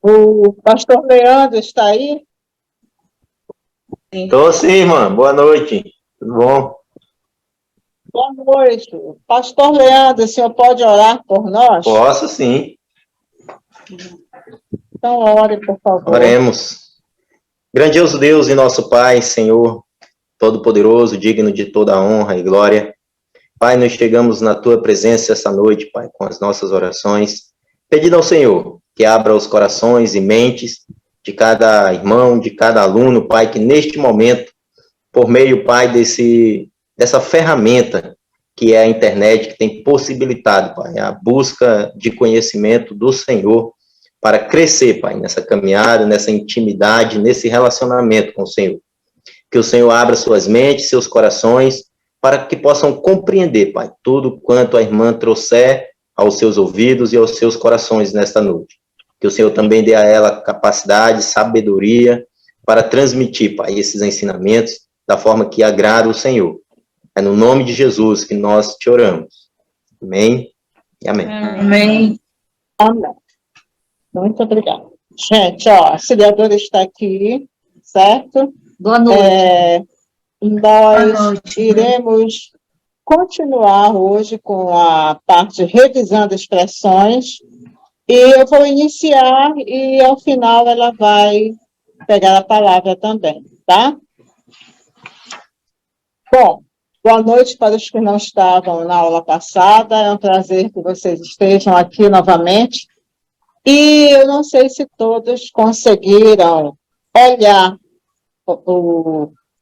O pastor Leandro está aí? Estou sim, irmã. Boa noite. Tudo bom? Boa noite. Pastor Leandro, o senhor pode orar por nós? Posso sim. Então, ore, por favor. Oremos. Grandioso Deus e nosso Pai, Senhor, Todo-Poderoso, digno de toda a honra e glória. Pai, nós chegamos na Tua presença essa noite, Pai, com as nossas orações, pedindo ao Senhor que abra os corações e mentes de cada irmão, de cada aluno, Pai, que neste momento, por meio, Pai, dessa ferramenta que é a internet, que tem possibilitado, Pai, a busca de conhecimento do Senhor para crescer, Pai, nessa caminhada, nessa intimidade, nesse relacionamento com o Senhor. Que o Senhor abra suas mentes, seus corações, para que possam compreender, Pai, tudo quanto a irmã trouxer aos seus ouvidos e aos seus corações nesta noite. Que o Senhor também dê a ela capacidade, sabedoria para transmitir, Pai, esses ensinamentos da forma que agrada o Senhor. É no nome de Jesus que nós te oramos. Amém e amém. Amém. Amém. Muito obrigada. Gente, ó, a auxiliadora está aqui, certo? Boa noite. Nós iremos continuar hoje com a parte revisando expressões e eu vou iniciar e ao final ela vai pegar a palavra também, tá? Bom, boa noite para os que não estavam na aula passada. É um prazer que vocês estejam aqui novamente. E eu não sei se todos conseguiram olhar,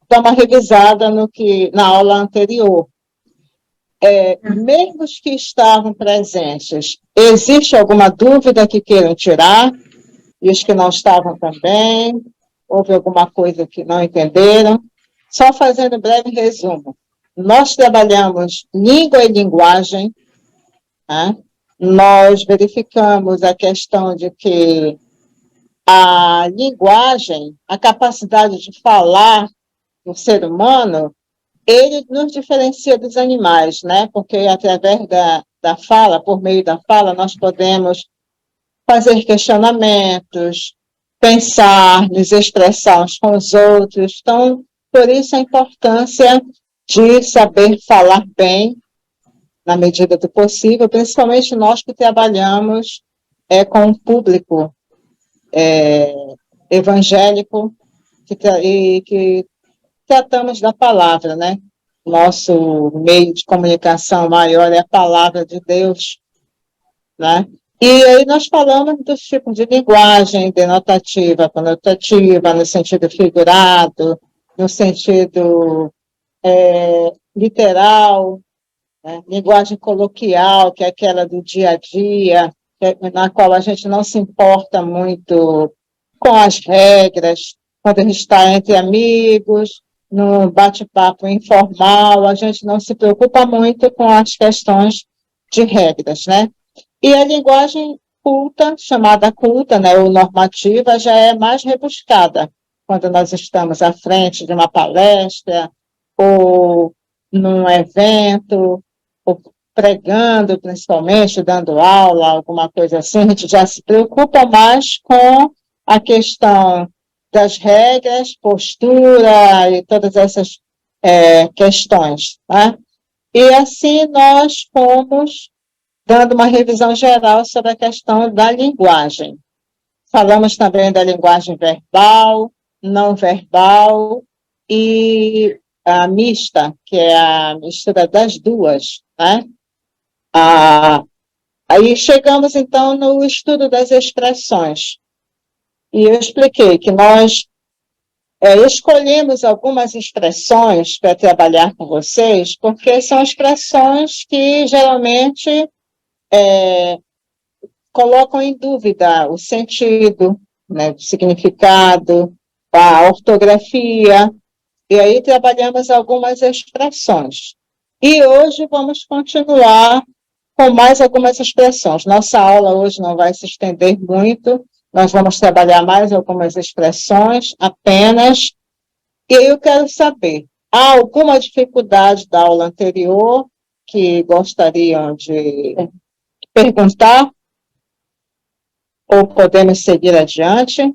dar uma revisada na aula anterior. Mesmo os que estavam presentes, existe alguma dúvida que queiram tirar? E os que não estavam também? Houve alguma coisa que não entenderam? Só fazendo um breve resumo. Nós trabalhamos língua e linguagem, né? Nós verificamos a questão de que a linguagem, a capacidade de falar do ser humano, ele nos diferencia dos animais, né? Porque através da fala, por meio da fala, nós podemos fazer questionamentos, pensar, nos expressar uns com os outros. Então, por isso a importância de saber falar bem, na medida do possível, principalmente nós que trabalhamos com um público evangélico que tratamos da palavra, né? Nosso meio de comunicação maior é a palavra de Deus, né? E aí nós falamos dos tipos de linguagem, denotativa, conotativa, no sentido figurado, no sentido literal, né? Linguagem coloquial, que é aquela do dia a dia, na qual a gente não se importa muito com as regras, quando a gente está entre amigos, no bate-papo informal, a gente não se preocupa muito com as questões de regras, né? E a linguagem culta, chamada culta, né, ou normativa, já é mais rebuscada, quando nós estamos à frente de uma palestra, ou num evento, ou pregando, principalmente, dando aula, alguma coisa assim, a gente já se preocupa mais com a questão das regras, postura e todas essas questões, né? E assim nós fomos dando uma revisão geral sobre a questão da linguagem. Falamos também da linguagem verbal, não verbal e a mista, que é a mistura das duas, né? Aí chegamos, então, no estudo das expressões. E eu expliquei que nós escolhemos algumas expressões para trabalhar com vocês, porque são expressões que geralmente colocam em dúvida o sentido, né, o significado, a ortografia, e aí trabalhamos algumas expressões. E hoje vamos continuar com mais algumas expressões. Nossa aula hoje não vai se estender muito, nós vamos trabalhar mais algumas expressões apenas. E eu quero saber, há alguma dificuldade da aula anterior que gostariam de perguntar? Ou podemos seguir adiante?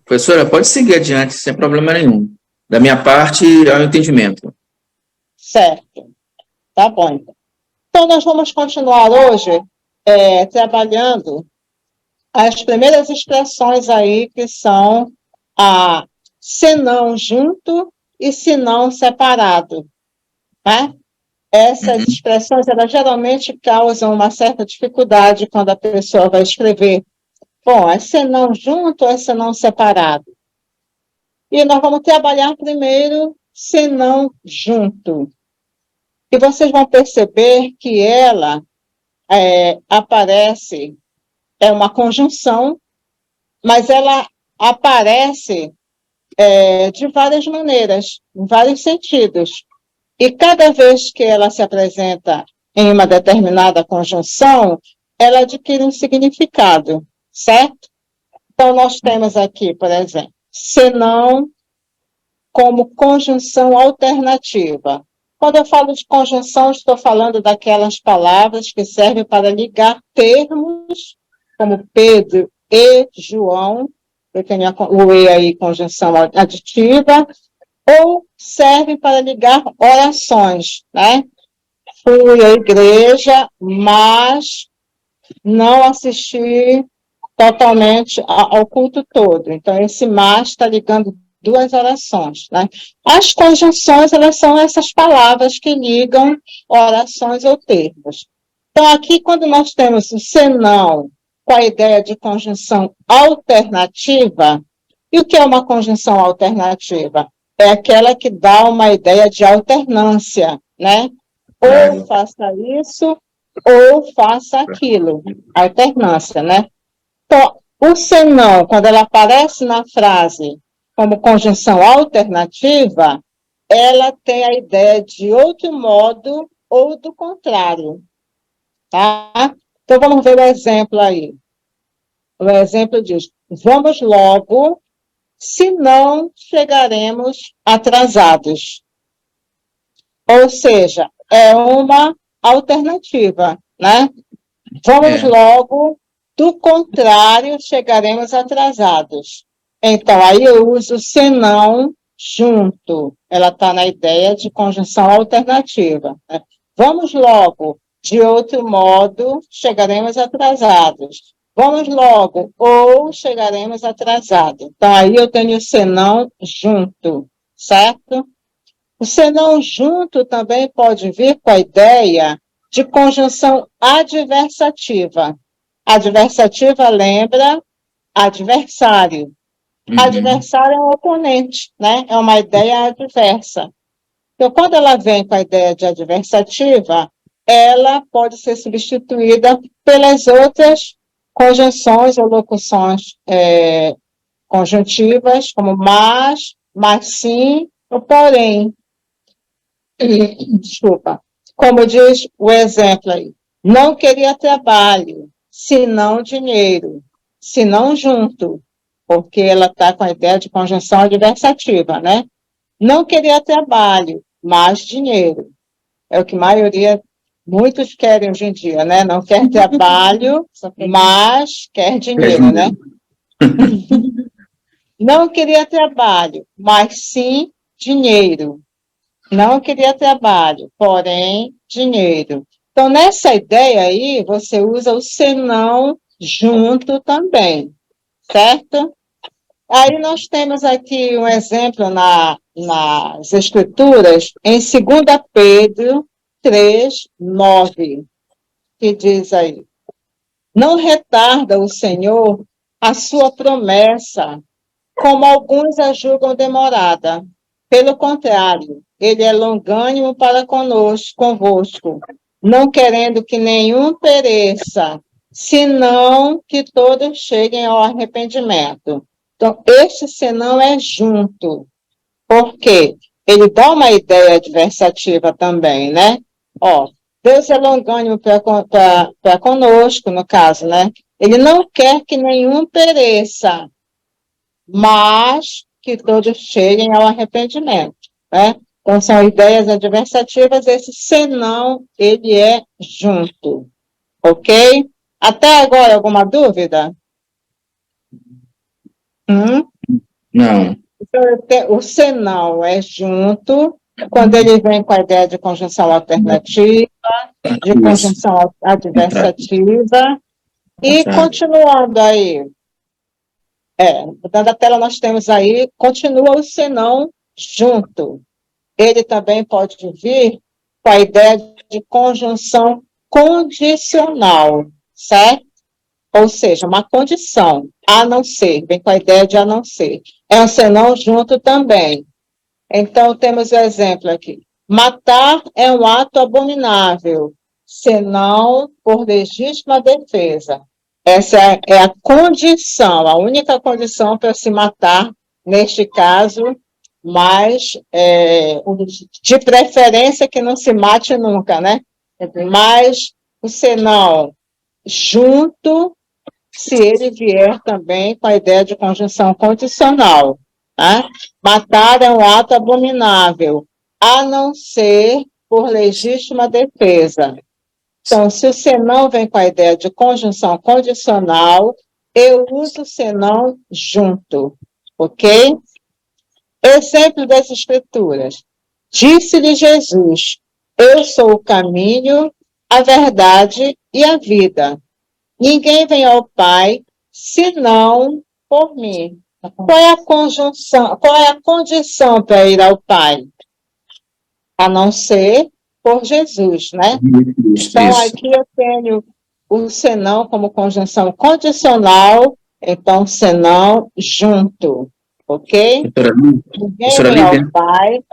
Professora, pode seguir adiante, sem problema nenhum. Da minha parte, ao entendimento. Certo. Tá bom, então. Então, nós vamos continuar hoje trabalhando as primeiras expressões aí, que são a senão junto e senão separado, né? Essas expressões, elas geralmente causam uma certa dificuldade quando a pessoa vai escrever. Bom, é senão junto ou é senão separado? E nós vamos trabalhar primeiro senão junto. E vocês vão perceber que ela aparece, é uma conjunção, mas ela aparece de várias maneiras, em vários sentidos. E cada vez que ela se apresenta em uma determinada conjunção, ela adquire um significado, certo? Então, nós temos aqui, por exemplo, senão como conjunção alternativa. Quando eu falo de conjunção, estou falando daquelas palavras que servem para ligar termos, como Pedro e João, eu tenho o E aí, conjunção aditiva, ou servem para ligar orações, né? Fui à igreja, mas não assisti totalmente ao culto todo. Então, esse mas está ligando duas orações, né? As conjunções, elas são essas palavras que ligam orações ou termos. Então, aqui, quando nós temos o senão com a ideia de conjunção alternativa, e o que é uma conjunção alternativa? É aquela que dá uma ideia de alternância, né? Ou faça isso, ou faça aquilo. Alternância, né? Então, o senão, quando ela aparece na frase como conjunção alternativa, ela tem a ideia de outro modo ou do contrário. Tá? Então, vamos ver o exemplo aí. O exemplo diz: vamos logo, senão chegaremos atrasados. Ou seja, é uma alternativa, né? Vamos logo, do contrário, chegaremos atrasados. Então, aí eu uso senão junto. Ela está na ideia de conjunção alternativa, né? Vamos logo, de outro modo, chegaremos atrasados. Vamos logo, ou chegaremos atrasados. Então, aí eu tenho o senão junto, certo? O senão junto também pode vir com a ideia de conjunção adversativa. Adversativa lembra adversário. Adversário é um oponente, né? É uma ideia adversa. Então, quando ela vem com a ideia de adversativa, ela pode ser substituída pelas outras conjunções ou locuções conjuntivas, como mas sim, ou porém. Desculpa. Como diz o exemplo aí, não queria trabalho, senão dinheiro, senão junto, porque ela está com a ideia de conjunção adversativa, né? Não queria trabalho, mas dinheiro. É o que a maioria, muitos querem hoje em dia, né? Não quer trabalho, mas quer dinheiro, né? Não queria trabalho, mas sim dinheiro. Não queria trabalho, porém dinheiro. Então, nessa ideia aí, você usa o senão junto também, certo? Aí nós temos aqui um exemplo nas Escrituras, em 2 Pedro 3:9, que diz aí: não retarda o Senhor a sua promessa, como alguns a julgam demorada. Pelo contrário, ele é longânimo para convosco, não querendo que nenhum pereça, senão que todos cheguem ao arrependimento. Então, este senão é junto, porque ele dá uma ideia adversativa também, né? Ó, Deus é longânimo para conosco, no caso, né? Ele não quer que nenhum pereça, mas que todos cheguem ao arrependimento, né? Então, são ideias adversativas, esse senão, ele é junto, ok? Até agora, alguma dúvida? Não. Então, o senão é junto, quando ele vem com a ideia de conjunção alternativa, de Isso. conjunção adversativa, e Tá. continuando aí, mudando a tela, nós temos aí, continua o senão junto. Ele também pode vir com a ideia de conjunção condicional, certo? Ou seja, uma condição, a não ser, vem com a ideia de a não ser. É um senão junto também. Então, temos o exemplo aqui. Matar é um ato abominável, senão por legítima defesa. Essa é a condição, a única condição para se matar, neste caso, mas de preferência que não se mate nunca, né? Mas o senão junto, se ele vier também com a ideia de conjunção condicional. Tá? Matar é um ato abominável, a não ser por legítima defesa. Então, se o senão vem com a ideia de conjunção condicional, eu uso o senão junto, ok? Exemplo das Escrituras. Disse-lhe Jesus, eu sou o caminho, a verdade e a vida. Ninguém vem ao Pai, senão por mim. Qual é a conjunção, qual é a condição para ir ao Pai? A não ser por Jesus, né? Então, aqui eu tenho o senão como conjunção condicional, então, senão junto, ok? Ninguém vem ao Pai,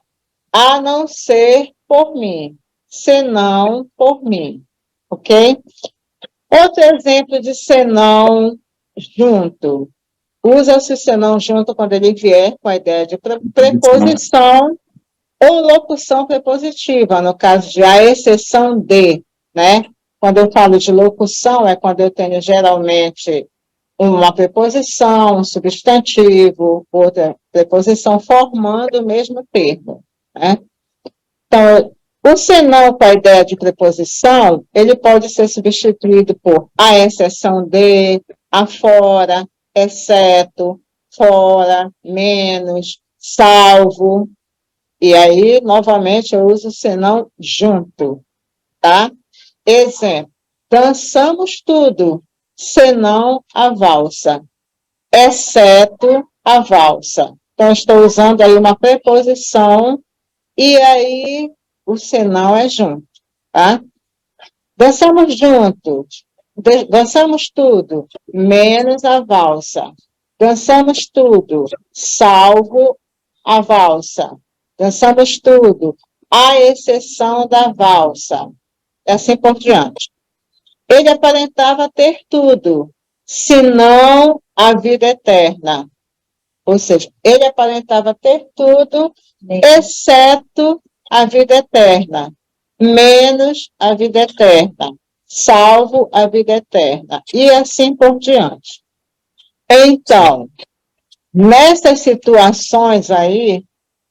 a não ser por mim, senão por mim, ok? Outro exemplo de senão junto. Usa-se o senão junto quando ele vier com a ideia de preposição ou locução prepositiva, no caso de a exceção de, né? Quando eu falo de locução, é quando eu tenho geralmente uma preposição, um substantivo, outra preposição formando o mesmo termo, né? Então, o senão com a ideia de preposição, ele pode ser substituído por a exceção de, afora, exceto, fora, menos, salvo. E aí, novamente, eu uso o senão junto, tá? Exemplo, dançamos tudo, senão a valsa, exceto a valsa. Então, estou usando aí uma preposição, e aí o senão é junto, tá? Dançamos juntos, dançamos tudo, menos a valsa. Dançamos tudo, salvo a valsa. Dançamos tudo, à exceção da valsa. E assim por diante. Ele aparentava ter tudo, senão a vida eterna. Ou seja, ele aparentava ter tudo, exceto a vida eterna, menos a vida eterna, salvo a vida eterna, e assim por diante. Então, nessas situações aí,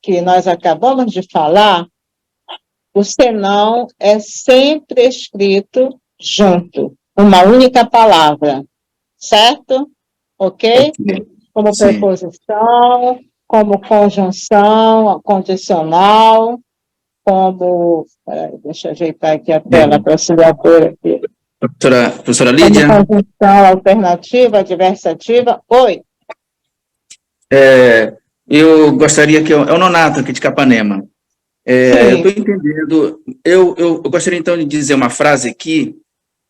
que nós acabamos de falar, o senão é sempre escrito junto, uma única palavra, certo? Ok? Como preposição, como conjunção condicional, como... deixa eu ajeitar aqui a tela para auxiliadora aqui. Professora Lídia? Como conjunção alternativa, adversativa. Oi. Eu gostaria que... É o Nonato aqui de Capanema. Eu estou entendendo... Eu gostaria, então, de dizer uma frase aqui,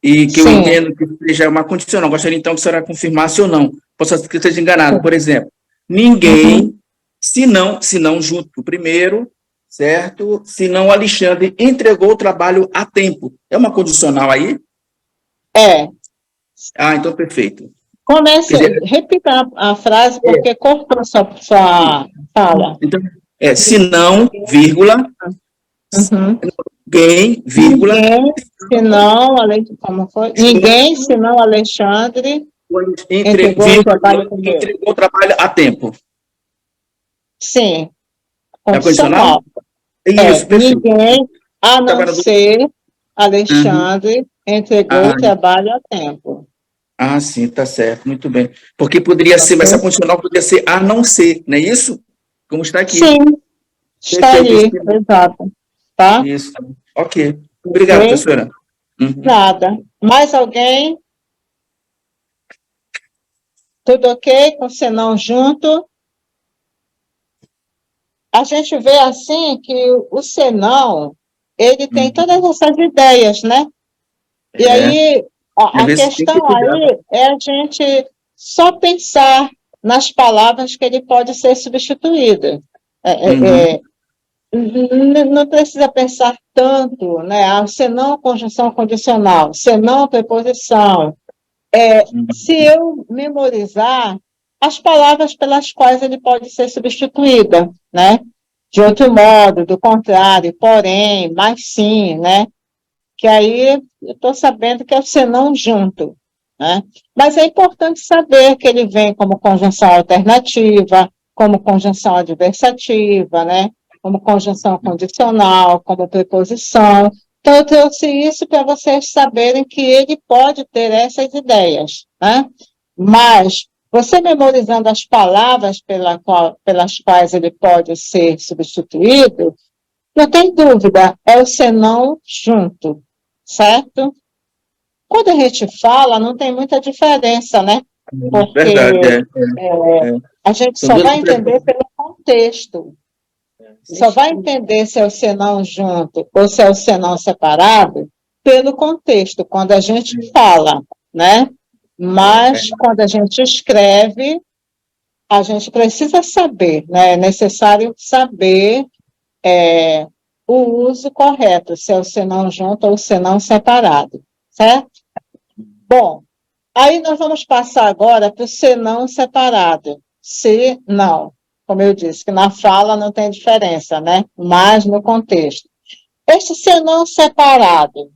e que eu entendo que seja uma condicional. Gostaria, então, que a senhora confirmasse ou não. Posso ser que esteja enganado. Por exemplo, ninguém, se não junto primeiro, certo? Se não Alexandre entregou o trabalho a tempo. É uma condicional aí? É. Ah, então perfeito. Repita a frase, porque cortou sua fala. Então, se não, vírgula, ninguém, vírgula... Ninguém, senão Alexandre, entregou o trabalho a tempo. Sim. É condicional? Isso, perfeito. Ninguém, a não Trabalhador. ser Alexandre, entregou Ah, o trabalho a tempo. sim, tá certo, muito bem. Porque poderia ser, mas essa condicional poderia ser a não ser, não é isso? Como está aqui. Sim, está Perfeito, aí, isso. exato. Tá? Isso. Ok. Obrigado, Ok? professora. Uhum. Nada. Mais alguém? Tudo ok com o senão junto? A gente vê assim que o senão, ele tem todas essas ideias, né? E aí, Às a vezes tem que ter questão cuidado. aí é a gente só pensar nas palavras que ele pode ser substituído. Uhum. Não precisa pensar tanto, né? Senão conjunção condicional, senão preposição. Se eu memorizar as palavras pelas quais ele pode ser substituída, né? De outro modo, do contrário, porém, mas sim, né? Que aí eu estou sabendo que é o senão junto, né? Mas é importante saber que ele vem como conjunção alternativa, como conjunção adversativa, né? Como conjunção condicional, como preposição. Então, eu trouxe isso para vocês saberem que ele pode ter essas ideias, né? Mas você memorizando as palavras pelas quais ele pode ser substituído, não tem dúvida, é o senão junto, certo? Quando a gente fala, não tem muita diferença, né? Verdade, Porque a gente São só duas vai entender expressões. pelo contexto. Só vai entender se é o senão junto ou se é o senão separado pelo contexto, quando a gente fala, né? Mas quando a gente escreve, a gente precisa saber, né? É necessário saber o uso correto, se é o senão junto ou o senão separado, certo? Bom, aí nós vamos passar agora para o senão separado. Se não, como eu disse, que na fala não tem diferença, né? Mas no contexto. Este senão separado,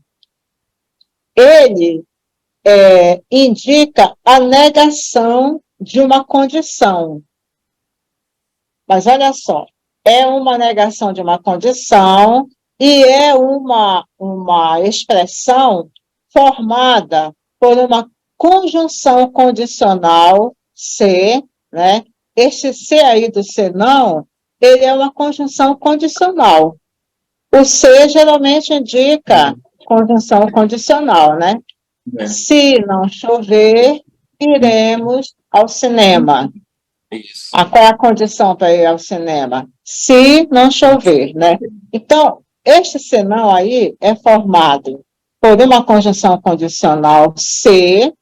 ele indica a negação de uma condição. Mas olha só, é uma negação de uma condição e é uma expressão formada por uma conjunção condicional se, né? Este se aí do senão, ele é uma conjunção condicional. O se geralmente indica conjunção condicional, né? Se não chover, iremos ao cinema. Isso. Qual é a condição para ir ao cinema? Se não chover, né? Então, este senão aí é formado por uma conjunção condicional se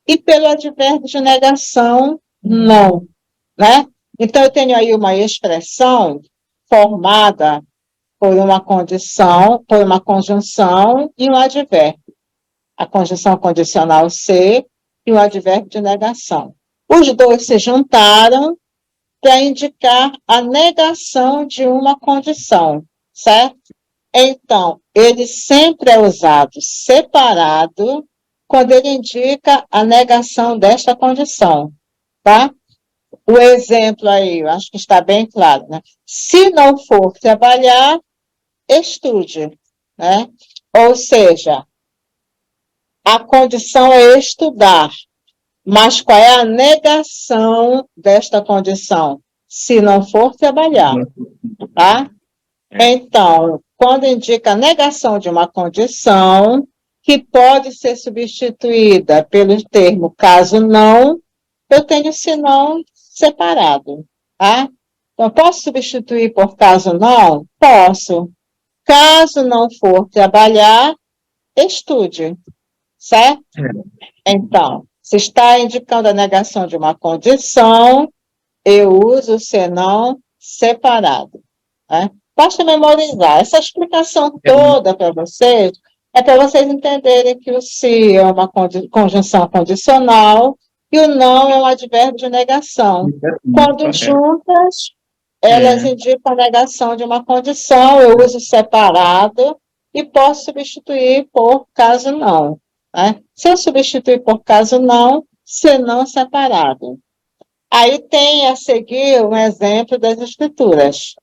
e pelo advérbio de negação não, né? Então, eu tenho aí uma expressão formada por uma condição, por uma conjunção e um advérbio. A conjunção condicional se e o advérbio de negação. Os dois se juntaram para indicar a negação de uma condição, certo? Então, ele sempre é usado separado quando ele indica a negação desta condição, tá? O exemplo aí, eu acho que está bem claro, né? Se não for trabalhar, estude, né? Ou seja, a condição é estudar, mas qual é a negação desta condição? Se não for trabalhar, tá? Então, quando indica a negação de uma condição, que pode ser substituída pelo termo caso não, eu tenho senão separado, tá? Então, posso substituir por caso não? Posso. Caso não for trabalhar, estude, certo? Então, se está indicando a negação de uma condição, eu uso o senão separado. Né? Basta memorizar. Essa explicação toda para vocês é para vocês entenderem que o se é uma conjunção condicional e o não é um advérbio de negação. Quando juntas, elas indicam a negação de uma condição, eu uso separado e posso substituir por caso não. Né? Se eu substituir por caso não, senão separado. Aí tem a seguir um exemplo das escrituras.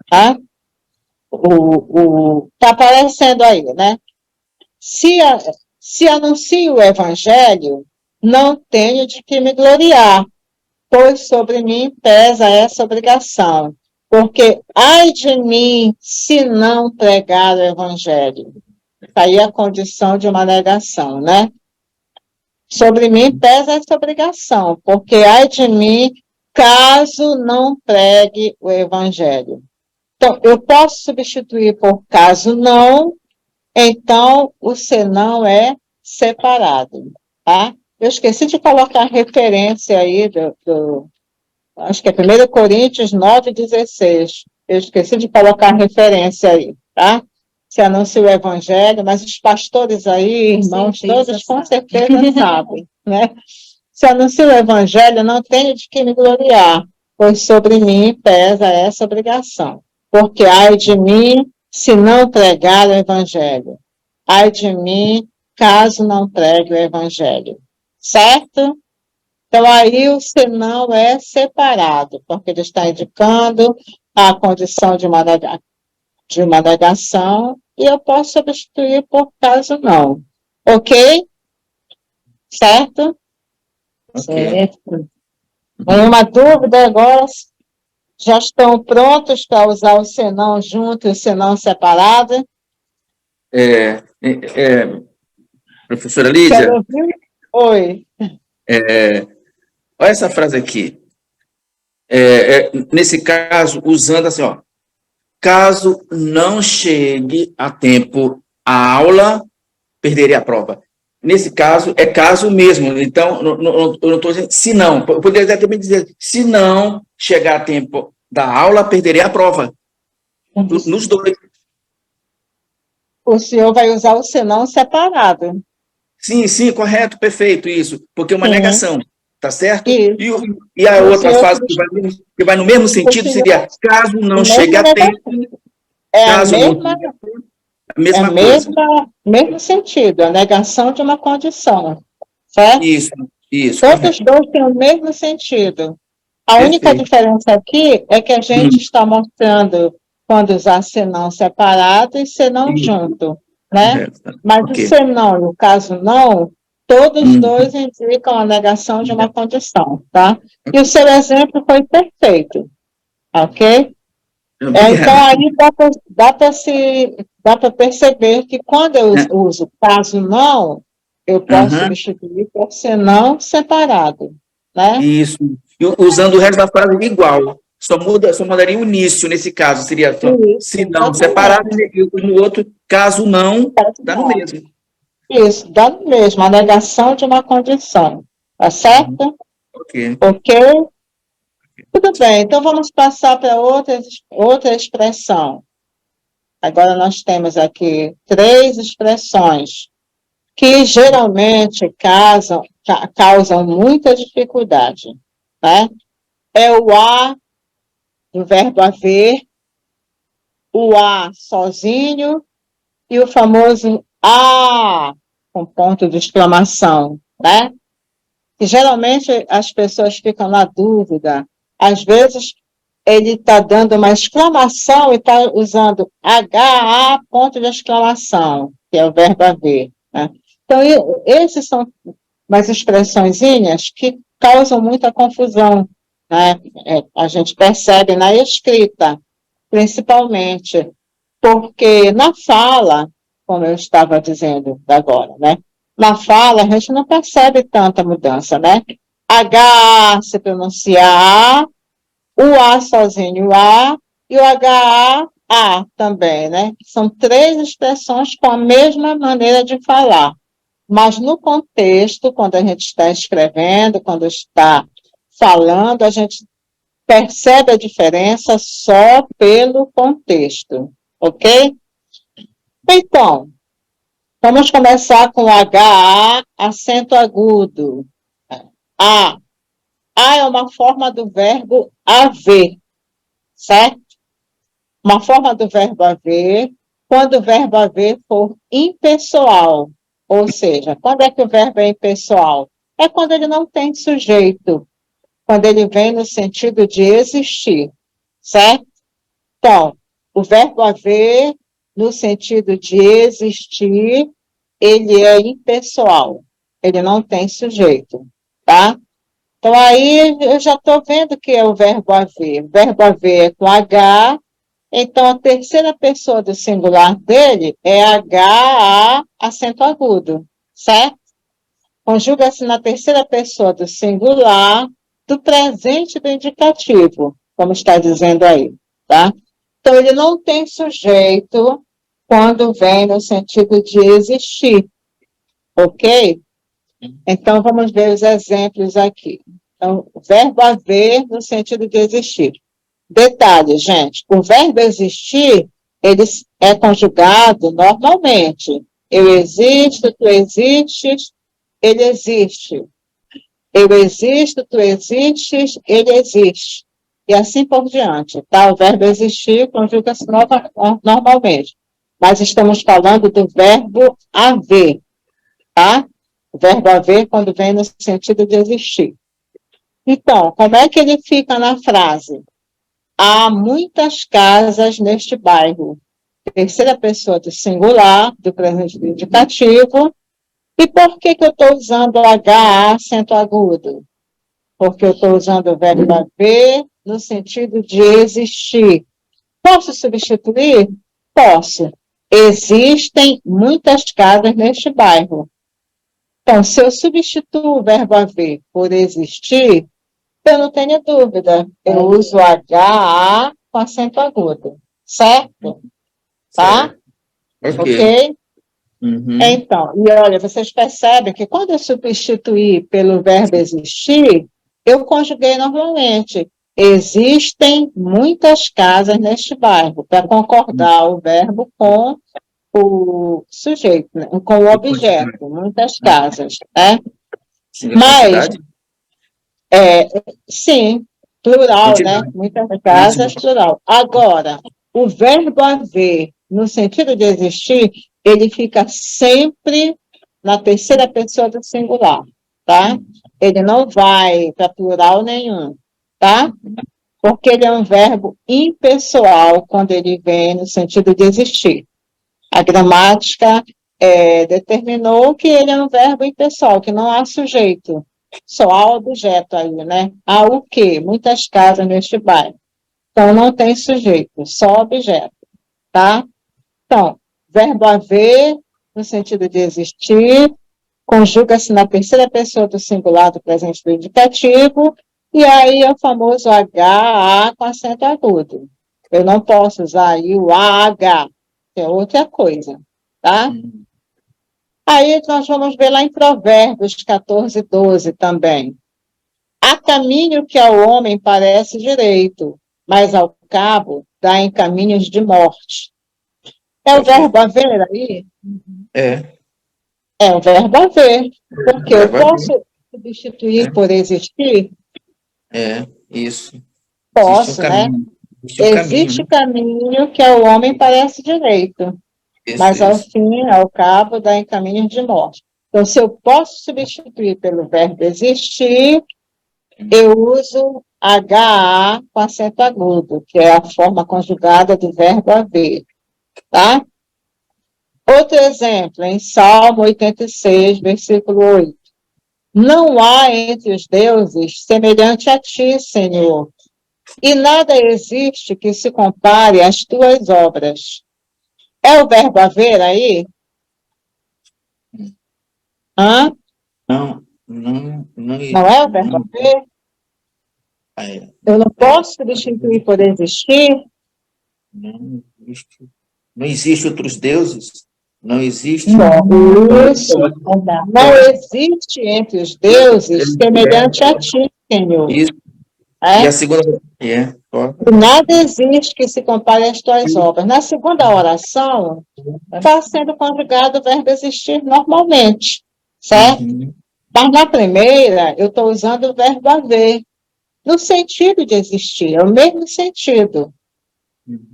Tá? Está aparecendo aí, né? Se anuncio o evangelho, não tenho de que me gloriar, pois sobre mim pesa essa obrigação. Porque, ai de mim, se não pregar o evangelho. Está aí a condição de uma negação, né? Sobre mim pesa essa obrigação, porque, ai de mim, caso não pregue o evangelho. Então, eu posso substituir por caso não, então o senão é separado, tá? Eu esqueci de colocar a referência aí acho que é 1 Coríntios 9,16. Eu esqueci de colocar a referência aí, tá? Se anuncia o evangelho, mas os pastores aí, irmãos, todos com certeza sabem, né? Se anuncia o evangelho, não tenho de que me gloriar, pois sobre mim pesa essa obrigação. Porque ai de mim, se não pregar o evangelho. Ai de mim, caso não pregue o evangelho. Certo? Então, aí o senão é separado, porque ele está indicando a condição de uma negação, e eu posso substituir por caso não. Ok? Certo? Ok. Certo. Nenhuma dúvida agora? Já estão prontos para usar o senão junto e o senão separado? Professora Lídia, Quero ouvir? Oi. olha essa frase aqui. Nesse caso, usando assim, ó, caso não chegue a tempo a aula, perderia a prova. Nesse caso, é caso mesmo. Então, eu não estou dizendo se não. Eu poderia também dizer, se não chegar a tempo da aula, perderei a prova. Nos dois. O senhor vai usar o senão separado. Sim, correto, perfeito, isso. Porque é uma negação, tá certo? Isso. E a O outra senhor fase que vai no mesmo sentido seria, caso não chegue a tempo, É a caso não mesma, a mesma coisa. mesmo sentido, a negação de uma condição, certo? Isso, Todos correto. dois têm o mesmo sentido. A única Perfeito. diferença aqui é que a gente está mostrando quando usar senão separado e senão Isso, junto, né? correto. Mas o Ok. senão e o caso não, todos dois indicam a negação de uma condição, tá? E o seu exemplo foi perfeito, ok? Então, Obrigado. aí dá para perceber que quando eu uso caso não, eu posso Aham, substituir por senão separado, né? isso. E usando o resto da frase igual. Só mudaria o início nesse caso. Seria só, Isso, se não separado, exatamente. e no outro, caso não, dá no mesmo. Isso, dá no mesmo, a negação de uma condição, tá certo? Ok. Ok? Tudo bem, então vamos passar para outra expressão. Agora nós temos aqui 3 expressões que geralmente causam muita dificuldade, né? É o a do verbo haver, o a sozinho e o famoso a com ponto de exclamação, né? E geralmente as pessoas ficam na dúvida. Às vezes ele está dando uma exclamação e está usando HA ponto de exclamação, que é o verbo haver, né? Então, esses são umas expressõezinhas que causam muita confusão, né? A gente percebe na escrita, principalmente, porque na fala, como eu estava dizendo agora, né? Na fala, a gente não percebe tanta mudança, né? H se pronuncia A, o A sozinho, o A, e o HA também, né? São 3 expressões com a mesma maneira de falar. Mas no contexto, quando a gente está escrevendo, quando está falando, a gente percebe a diferença só pelo contexto, ok? Então, vamos começar com HA, acento agudo. A. A é uma forma do verbo haver, certo? Uma forma do verbo haver, quando o verbo haver for impessoal. Ou seja, quando é que o verbo é impessoal? É quando ele não tem sujeito, quando ele vem no sentido de existir, certo? Então, o verbo haver, no sentido de existir, ele é impessoal, ele não tem sujeito, tá? Então, aí eu já estou vendo que é o verbo haver. O verbo haver é com H, então a terceira pessoa do singular dele é H, A, acento agudo, certo? Conjuga-se na terceira pessoa do singular, do presente do indicativo, como está dizendo aí, tá? Então, ele não tem sujeito quando vem no sentido de existir, ok? Então, vamos ver os exemplos aqui. Então, o verbo haver no sentido de existir. Detalhe, gente, o verbo existir, ele é conjugado normalmente. Eu existo, tu existes, ele existe. Eu existo, tu existes, ele existe. E assim por diante, tá? O verbo existir conjuga-se normalmente. Mas estamos falando do verbo haver, tá? O verbo haver quando vem no sentido de existir. Então, como é que ele fica na frase? Há muitas casas neste bairro. Terceira pessoa do singular, do presente do indicativo. E por que eu estou usando o H, acento agudo? Porque eu estou usando o verbo haver no sentido de existir. Posso substituir? Posso. Existem muitas casas neste bairro. Então, se eu substituo o verbo haver por existir, eu não tenho dúvida. Eu uso H, A com acento agudo. Certo? Tá? Ok? Uhum. Então, e olha, vocês percebem que quando eu substituir pelo verbo existir, eu conjuguei normalmente. Existem muitas casas neste bairro, para concordar o verbo com o sujeito, né? Com o objeto, muitas casas. Né? Sim, Mas, quantidade? sim, plural, né? Quantidade. Muitas casas, plural. Agora, o verbo haver, no sentido de existir, ele fica sempre na terceira pessoa do singular, tá? Ele não vai para plural nenhum, tá? Porque ele é um verbo impessoal quando ele vem no sentido de existir. A gramática determinou que ele é um verbo impessoal, que não há sujeito, só há objeto aí, né? Há o quê? Muitas casas neste bairro. Então, não tem sujeito, só objeto, tá? Então, verbo haver, no sentido de existir, conjuga-se na terceira pessoa do singular do presente do indicativo, e aí é o famoso H, A com acento agudo. Eu não posso usar aí o AH, que é outra coisa, tá? Aí nós vamos ver lá em Provérbios 14, 12 também. Há caminho que ao homem parece direito, mas ao cabo dá em caminhos de morte. É o verbo haver aí? É. É o verbo haver. Porque eu Verbo haver. posso substituir por existir? Isso. Posso, né? Existe caminho que ao homem parece direito, mas ao fim, ao cabo, dá em caminhos de morte. Então, se eu posso substituir pelo verbo existir, eu uso HA com acento agudo, que é a forma conjugada do verbo haver, tá? Outro exemplo, em Salmo 86, versículo 8. Não há entre os deuses semelhante a ti, Senhor, e nada existe que se compare às tuas obras. É o verbo haver aí? Hã? Não é o verbo haver? Eu não posso substituir por existir? Não existe outros deuses? Não existe? Isso. Não existe entre os deuses semelhante a ti, Senhor. Isso. É? E a segunda... Nada existe que se compare às tuas obras. Na segunda oração, está sendo conjugado o verbo existir normalmente, certo? Mas na primeira, eu estou usando o verbo haver, no sentido de existir, é o mesmo sentido.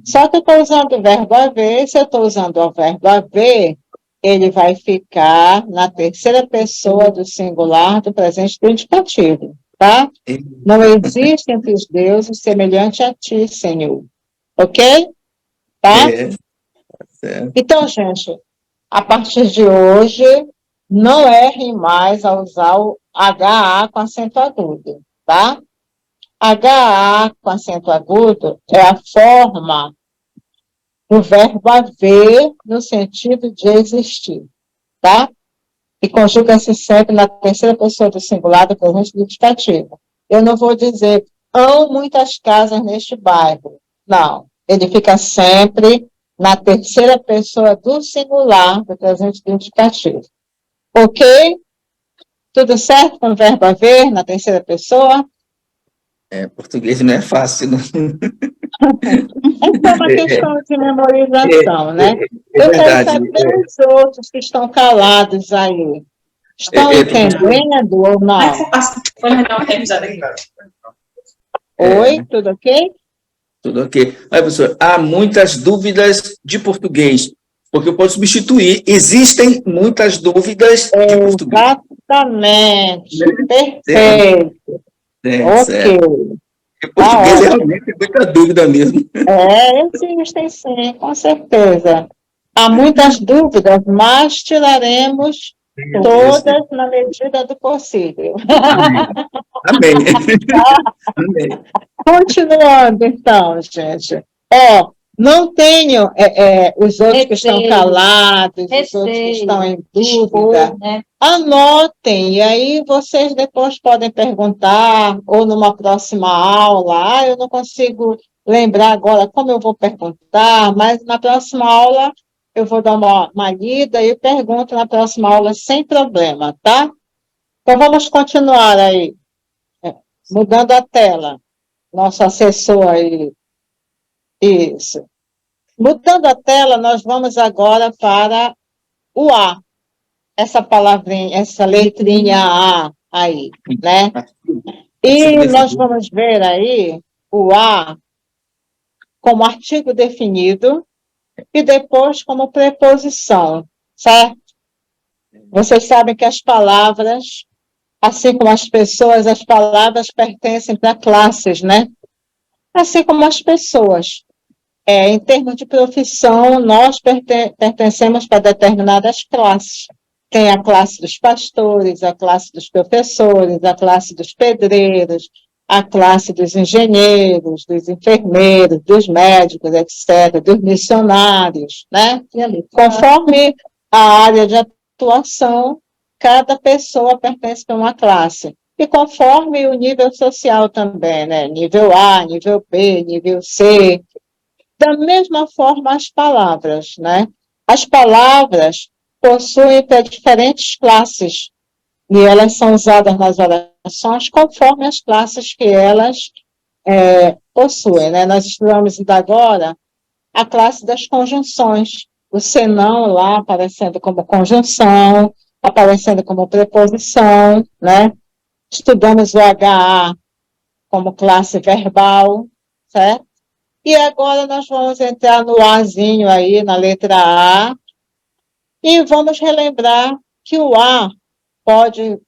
Só que eu estou usando o verbo haver, se eu estou usando o verbo haver, ele vai ficar na terceira pessoa do singular do presente do indicativo, tá? Não existe entre os deuses semelhante a ti, Senhor. Ok? tá? Certo. Então, gente, a partir de hoje, não errem mais a usar o HA com acento agudo, tá? HA com acento agudo é a forma do verbo haver no sentido de existir, tá? E conjuga-se sempre na terceira pessoa do singular do presente indicativo. Eu não vou dizer, há muitas casas neste bairro. Não. Ele fica sempre na terceira pessoa do singular do presente indicativo. Ok? Tudo certo com o verbo haver na terceira pessoa? Português não é fácil, não. Essa é uma questão de memorização, né? Eu quero verdade. saber os outros que estão calados aí. Estão entendendo ou não? Oi, tudo ok? Tudo ok. Aí, professor, há muitas dúvidas de português, porque eu posso substituir. Existem muitas dúvidas de português. Exatamente. Perfeito. Ok. Porque português realmente é muita dúvida mesmo. Existem sim, com certeza. Há muitas dúvidas, mas tiraremos todas na medida do possível. Amém. Amém. Continuando, então, gente. Não tenho os outros que estão calados, os outros que estão em dúvida. Anotem, e aí vocês depois podem perguntar, ou numa próxima aula. Eu não consigo lembrar agora como eu vou perguntar, mas na próxima aula eu vou dar uma lida e pergunto na próxima aula sem problema, tá? Então vamos continuar aí, mudando a tela. Nosso assessor aí. Isso. Mudando a tela, nós vamos agora para o A. Essa palavrinha, essa letrinha A aí, né? E nós vamos ver aí o A como artigo definido e depois como preposição, certo? Vocês sabem que as palavras, assim como as pessoas, as palavras pertencem para classes, né? Assim como as pessoas. Em termos de profissão, nós pertencemos para determinadas classes. Tem a classe dos pastores, a classe dos professores, a classe dos pedreiros, a classe dos engenheiros, dos enfermeiros, dos médicos, etc., dos missionários, né? Conforme a área de atuação, cada pessoa pertence a uma classe. E conforme o nível social também, né? Nível A, nível B, nível C. Da mesma forma, as palavras, né? As palavras possuem para diferentes classes e elas são usadas nas orações conforme as classes que elas possuem, né? Nós estudamos ainda agora a classe das conjunções, o senão lá aparecendo como conjunção, aparecendo como preposição, né? Estudamos o HA como classe verbal, certo? E agora nós vamos entrar no Azinho aí, na letra A, e vamos relembrar que o A pode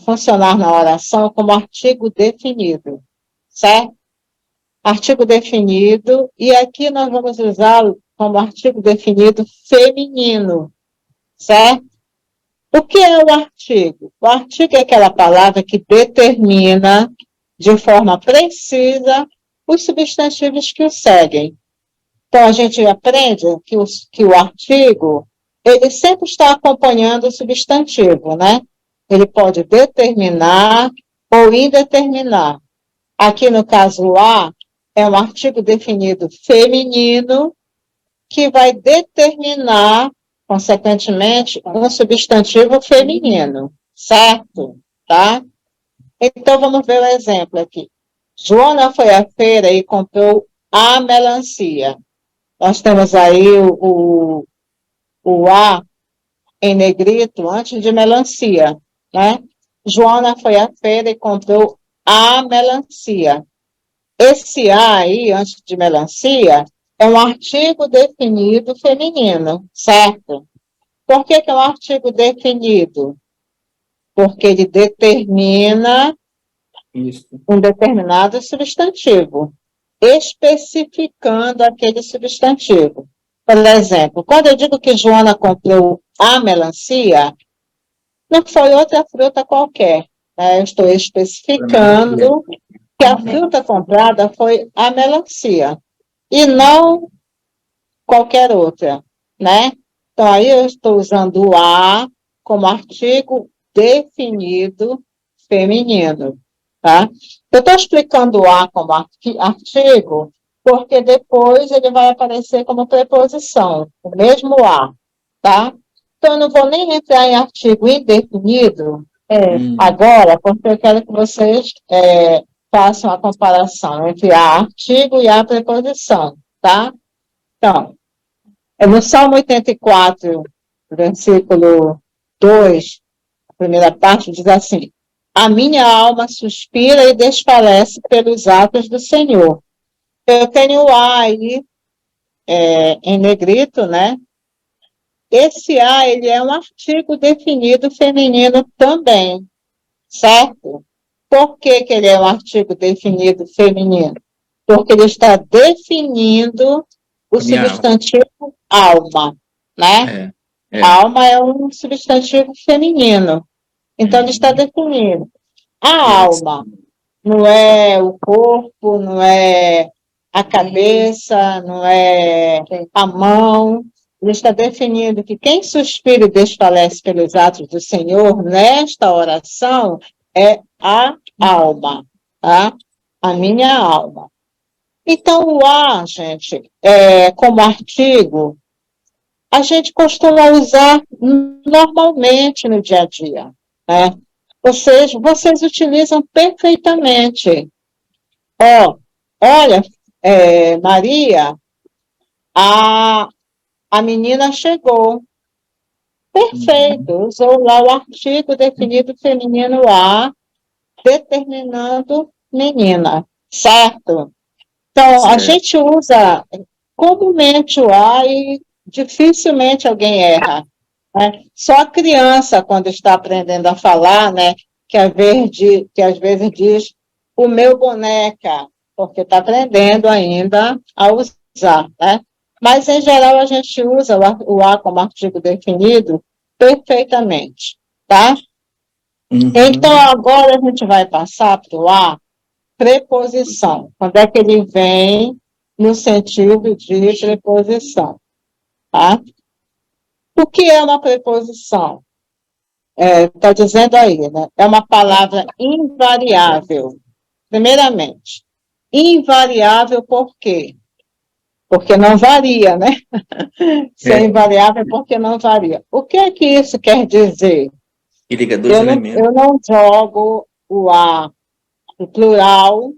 funcionar na oração como artigo definido, certo? Artigo definido, e aqui nós vamos usá-lo como artigo definido feminino, certo? O que é o artigo? O artigo é aquela palavra que determina de forma precisa os substantivos que o seguem. Então, a gente aprende que o artigo, ele sempre está acompanhando o substantivo, né? Ele pode determinar ou indeterminar. Aqui, no caso, o A é um artigo definido feminino que vai determinar, consequentemente, um substantivo feminino, certo? Tá? Então, vamos ver o exemplo aqui. Joana foi à feira e comprou a melancia. Nós temos aí o A em negrito antes de melancia, né? Joana foi à feira e comprou a melancia. Esse A aí, antes de melancia, é um artigo definido feminino, certo? Por que é um artigo definido? Porque ele determina um determinado substantivo. especificando aquele substantivo. Por exemplo, quando eu digo que Joana comprou a melancia, não foi outra fruta qualquer, né? Eu estou especificando que a fruta comprada foi a melancia e não qualquer outra, né? Então, aí eu estou usando o a como artigo definido feminino, tá? Eu estou explicando o a como artigo porque depois ele vai aparecer como preposição, o mesmo a, tá? Então, eu não vou nem entrar em artigo indefinido agora, porque eu quero que vocês façam a comparação entre a artigo e a preposição, tá? Então, no Salmo 84, versículo 2, a primeira parte, diz assim: a minha alma suspira e desfalece pelos atos do Senhor. Eu tenho o A aí em negrito, né? Esse A, ele é um artigo definido feminino também, certo? Por que ele é um artigo definido feminino? Porque ele está definindo o substantivo alma, né? Alma é um substantivo feminino. Então, ele está definindo. A alma não é o corpo, não é a cabeça, não é a mão. Ele está definindo que quem suspira e desfalece pelos atos do Senhor nesta oração é a alma, tá? A minha alma. Então, o a, gente, como artigo, a gente costuma usar normalmente no dia a dia, né? Vocês utilizam perfeitamente. Olha, Maria, a menina chegou. Perfeito, usou lá o artigo definido feminino a, determinando menina, certo? Então, a gente usa comumente o a e dificilmente alguém erra, né? Só a criança, quando está aprendendo a falar, né, que às vezes diz o meu boneca, porque está aprendendo ainda a usar, né? Mas, em geral, a gente usa o a como artigo definido perfeitamente, tá? Então, agora a gente vai passar para o a preposição. Quando é que ele vem no sentido de preposição, tá? O que é uma preposição? Está dizendo aí, né? É uma palavra invariável. Primeiramente, invariável por quê? Porque não varia, né? Se é invariável, porque não varia. O que é que isso quer dizer? E liga dois elementos. Eu não jogo o a no plural,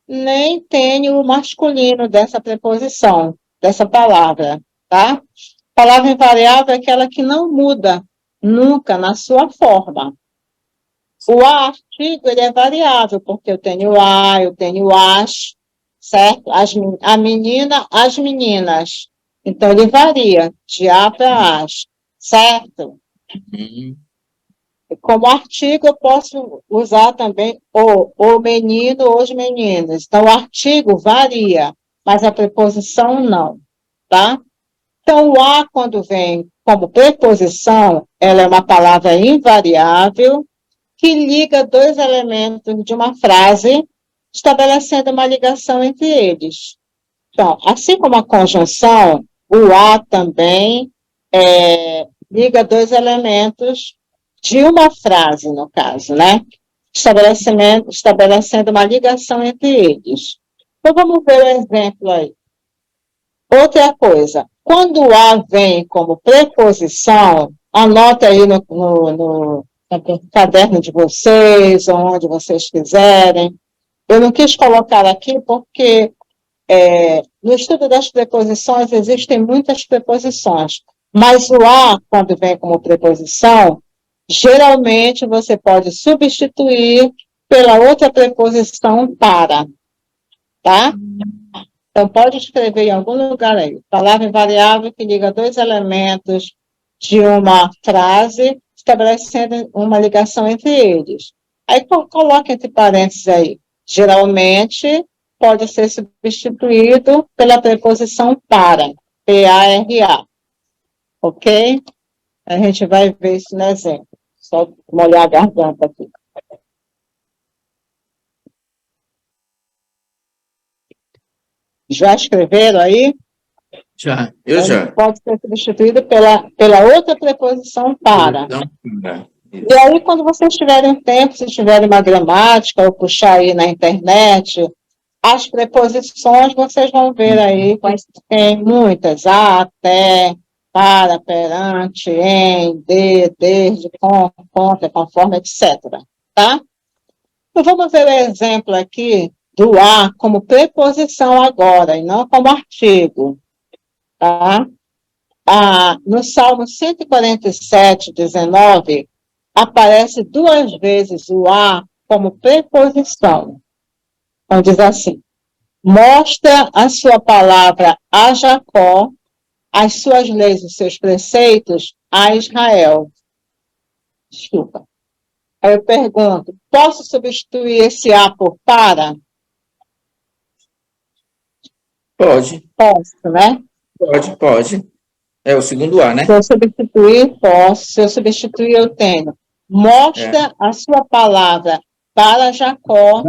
nem tenho o masculino dessa preposição, dessa palavra, tá? A palavra invariável é aquela que não muda nunca na sua forma. O artigo, ele é variável, porque eu tenho a, eu tenho as, certo? A menina, as meninas. Então, ele varia de a para as, certo? Como artigo, eu posso usar também o menino, os meninos. Então, o artigo varia, mas a preposição não, tá? Então, o a, quando vem como preposição, ela é uma palavra invariável que liga dois elementos de uma frase, estabelecendo uma ligação entre eles. Então, assim como a conjunção, o a também liga dois elementos de uma frase, no caso, né? Estabelecendo uma ligação entre eles. Então, vamos ver o exemplo aí. Outra coisa, quando o a vem como preposição, anota aí no caderno de vocês, ou onde vocês quiserem. Eu não quis colocar aqui porque no estudo das preposições existem muitas preposições, mas o a, quando vem como preposição, geralmente você pode substituir pela outra preposição para, tá? Então, pode escrever em algum lugar aí, palavra invariável que liga dois elementos de uma frase, estabelecendo uma ligação entre eles. Aí, coloque entre parênteses aí, geralmente pode ser substituído pela preposição para, P-A-R-A, ok? A gente vai ver isso no exemplo. Só molhar a garganta aqui. Já escreveram aí? Já, eu já. Pode ser substituído pela outra preposição para. E aí, quando vocês tiverem tempo, se tiverem uma gramática, ou puxar aí na internet, as preposições, vocês vão ver aí, tem muitas, até, para, perante, em, de, desde, com, contra, conforme, etc. Tá? Então, vamos ver o exemplo aqui do a como preposição agora, e não como artigo. Tá? No Salmo 147, 19, aparece 2 vezes o a como preposição. Então, diz assim: mostra a sua palavra a Jacó, as suas leis, os seus preceitos a Israel. Desculpa. Aí eu pergunto, posso substituir esse a por para? Pode. Posso, né? Pode. É o segundo A, né? Se eu substituir, posso. Se eu substituir, eu tenho. Mostra a sua palavra para Jacó,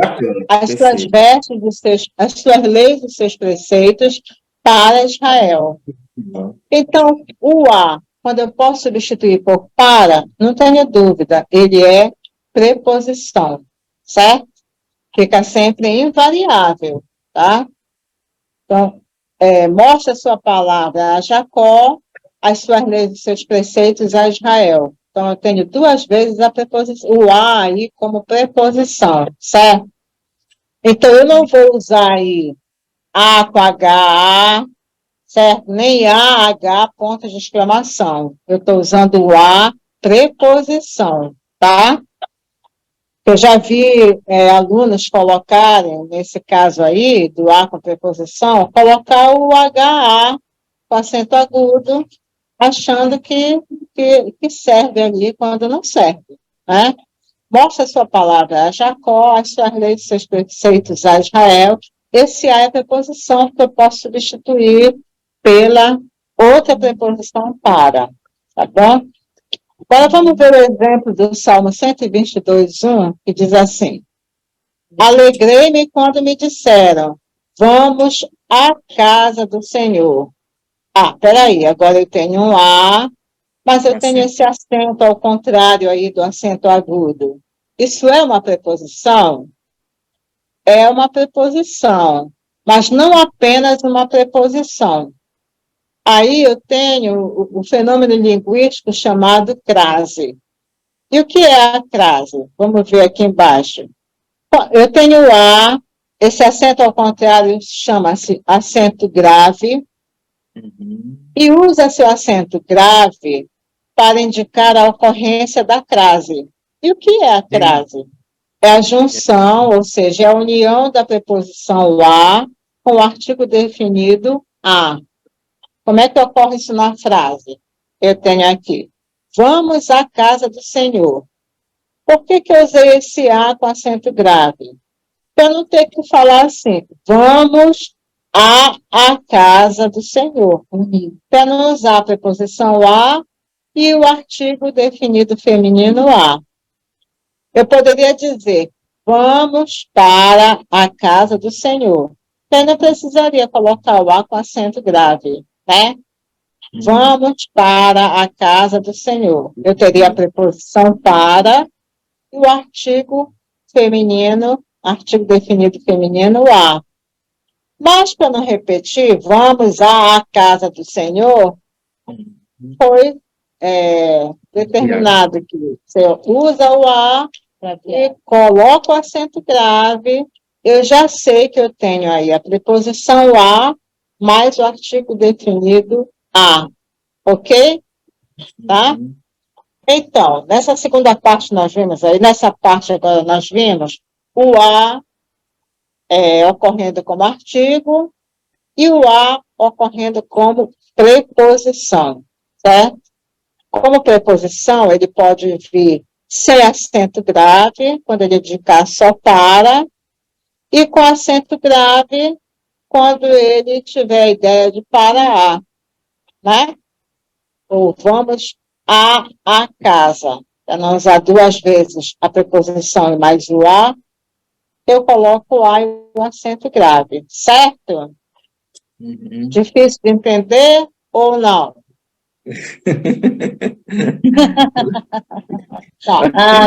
as suas vestes, as suas leis, os seus preceitos para Israel. Então, o a, quando eu posso substituir por para, não tenha dúvida, ele é preposição, certo? Fica sempre invariável, tá? Então, mostra a sua palavra a Jacó, as suas leis e seus preceitos a Israel. Então, eu tenho 2 vezes o a aí como preposição, certo? Então, eu não vou usar aí a com H, certo? Nem a, H, ponto de exclamação. Eu estou usando o a preposição, tá? Eu já vi alunos colocarem, nesse caso aí, do a com preposição, colocar o HA com acento agudo, achando que serve ali quando não serve, né? Mostra a sua palavra a Jacó, as suas leis, seus preceitos a Israel. Esse a é preposição que eu posso substituir pela outra preposição para, tá bom? Agora vamos ver o exemplo do Salmo 122, 1, que diz assim: alegrei-me quando me disseram, vamos à casa do Senhor. Peraí, agora eu tenho um A, mas eu tenho esse acento ao contrário aí do acento agudo. Isso é uma preposição? É uma preposição, mas não apenas uma preposição. Aí eu tenho o fenômeno linguístico chamado crase. E o que é a crase? Vamos ver aqui embaixo. Eu tenho A, esse acento ao contrário chama-se acento grave, e usa-se o acento grave para indicar a ocorrência da crase. E o que é a crase? É a junção, ou seja, é a união da preposição a com o artigo definido a. Como é que ocorre isso na frase? Eu tenho aqui, vamos à casa do Senhor. Por que eu usei esse A com acento grave? Para não ter que falar assim, vamos à casa do Senhor. Para não usar a preposição a e o artigo definido feminino a. Eu poderia dizer, vamos para a casa do Senhor. Eu não precisaria colocar o A com acento grave, né? Vamos para a casa do Senhor. Eu teria a preposição para e o artigo feminino, artigo definido feminino, a. Mas, para não repetir, vamos à casa do Senhor, foi determinado que você usa o a e coloca o acento grave, eu já sei que eu tenho aí a preposição a mais o artigo definido a, ok? Tá? Então, nessa segunda parte nós vimos aí, nessa parte agora nós vimos o a ocorrendo como artigo e o a ocorrendo como preposição, certo? Como preposição, ele pode vir sem acento grave, quando ele indicar só para, e com acento grave quando ele tiver a ideia de parar, né? Ou vamos a casa. Para não usar duas vezes a preposição e mais o a, eu coloco o a e o acento grave, certo? Uhum. Difícil de entender ou não? Tá.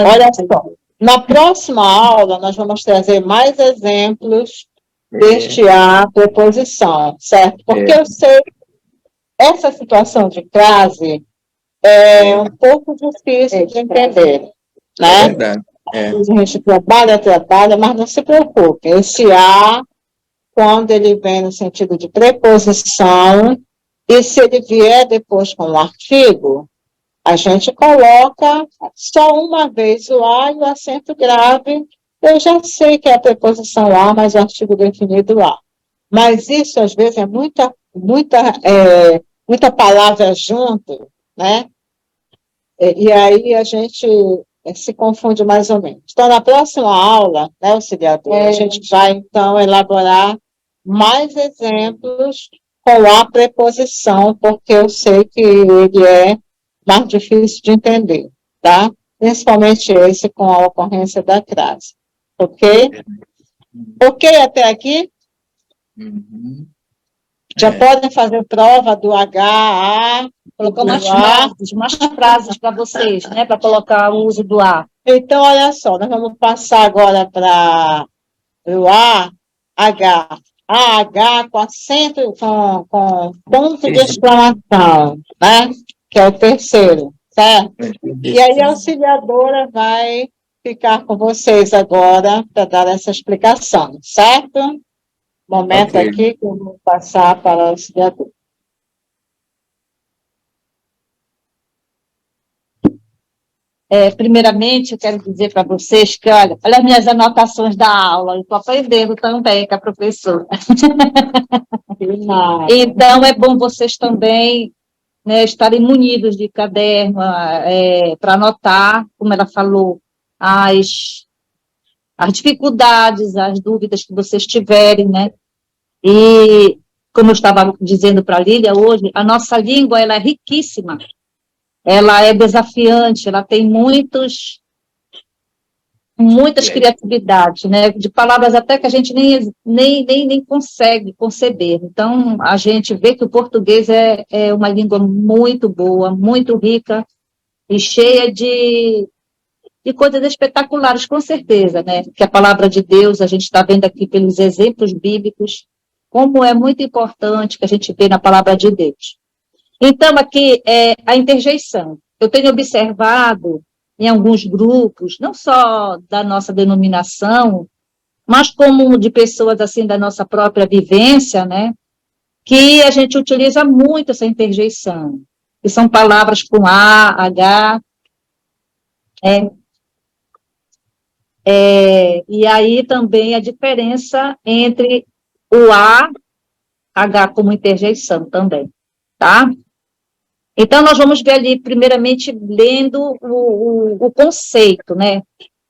Olha só. Na próxima aula, nós vamos trazer mais exemplos deste a preposição, certo? Porque eu sei que essa situação de crase é um pouco difícil de entender, É né? verdade. É. A gente trabalha, mas não se preocupe. Esse a, quando ele vem no sentido de preposição, e se ele vier depois com um artigo, a gente coloca só uma vez o a e o acento grave. Eu já sei que é a preposição a, mas o artigo definido a. Mas isso, às vezes, é muita palavra junto, né? E aí a gente se confunde mais ou menos. Então, na próxima aula, né, auxiliador, a gente vai, então, elaborar mais exemplos com a preposição, porque eu sei que ele é mais difícil de entender, tá? Principalmente esse com a ocorrência da crase. Ok? Ok até aqui? Uhum. Já podem fazer prova do H, A. Colocou umas frases para vocês, né? Para colocar o uso do A. Então, olha só, nós vamos passar agora para o A, H. A, H com acento, com ponto de exclamação, né? Que é o terceiro, certo? E aí a auxiliadora vai ficar com vocês agora para dar essa explicação, certo? Momento Ok. aqui que eu vou passar para a auxiliadora. Primeiramente, eu quero dizer para vocês que, olha as minhas anotações da aula, eu estou aprendendo também com a professora. Então, é bom vocês também, né, estarem munidos de caderno para anotar, como ela falou, as dificuldades, as dúvidas que vocês tiverem, né? E, como eu estava dizendo para a Lília hoje, a nossa língua ela é riquíssima, ela é desafiante, ela tem muitas criatividades, né? De palavras até que a gente nem consegue conceber. Então, a gente vê que o português é uma língua muito boa, muito rica e cheia de coisas espetaculares, com certeza, né? Que a palavra de Deus, a gente está vendo aqui pelos exemplos bíblicos, como é muito importante que a gente vê na palavra de Deus. Então, aqui é a interjeição. Eu tenho observado em alguns grupos, não só da nossa denominação, mas como de pessoas assim da nossa própria vivência, né? Que a gente utiliza muito essa interjeição, que são palavras com A, H, e aí também a diferença entre o A, H como interjeição também, tá? Então, nós vamos ver ali, primeiramente, lendo o conceito, né?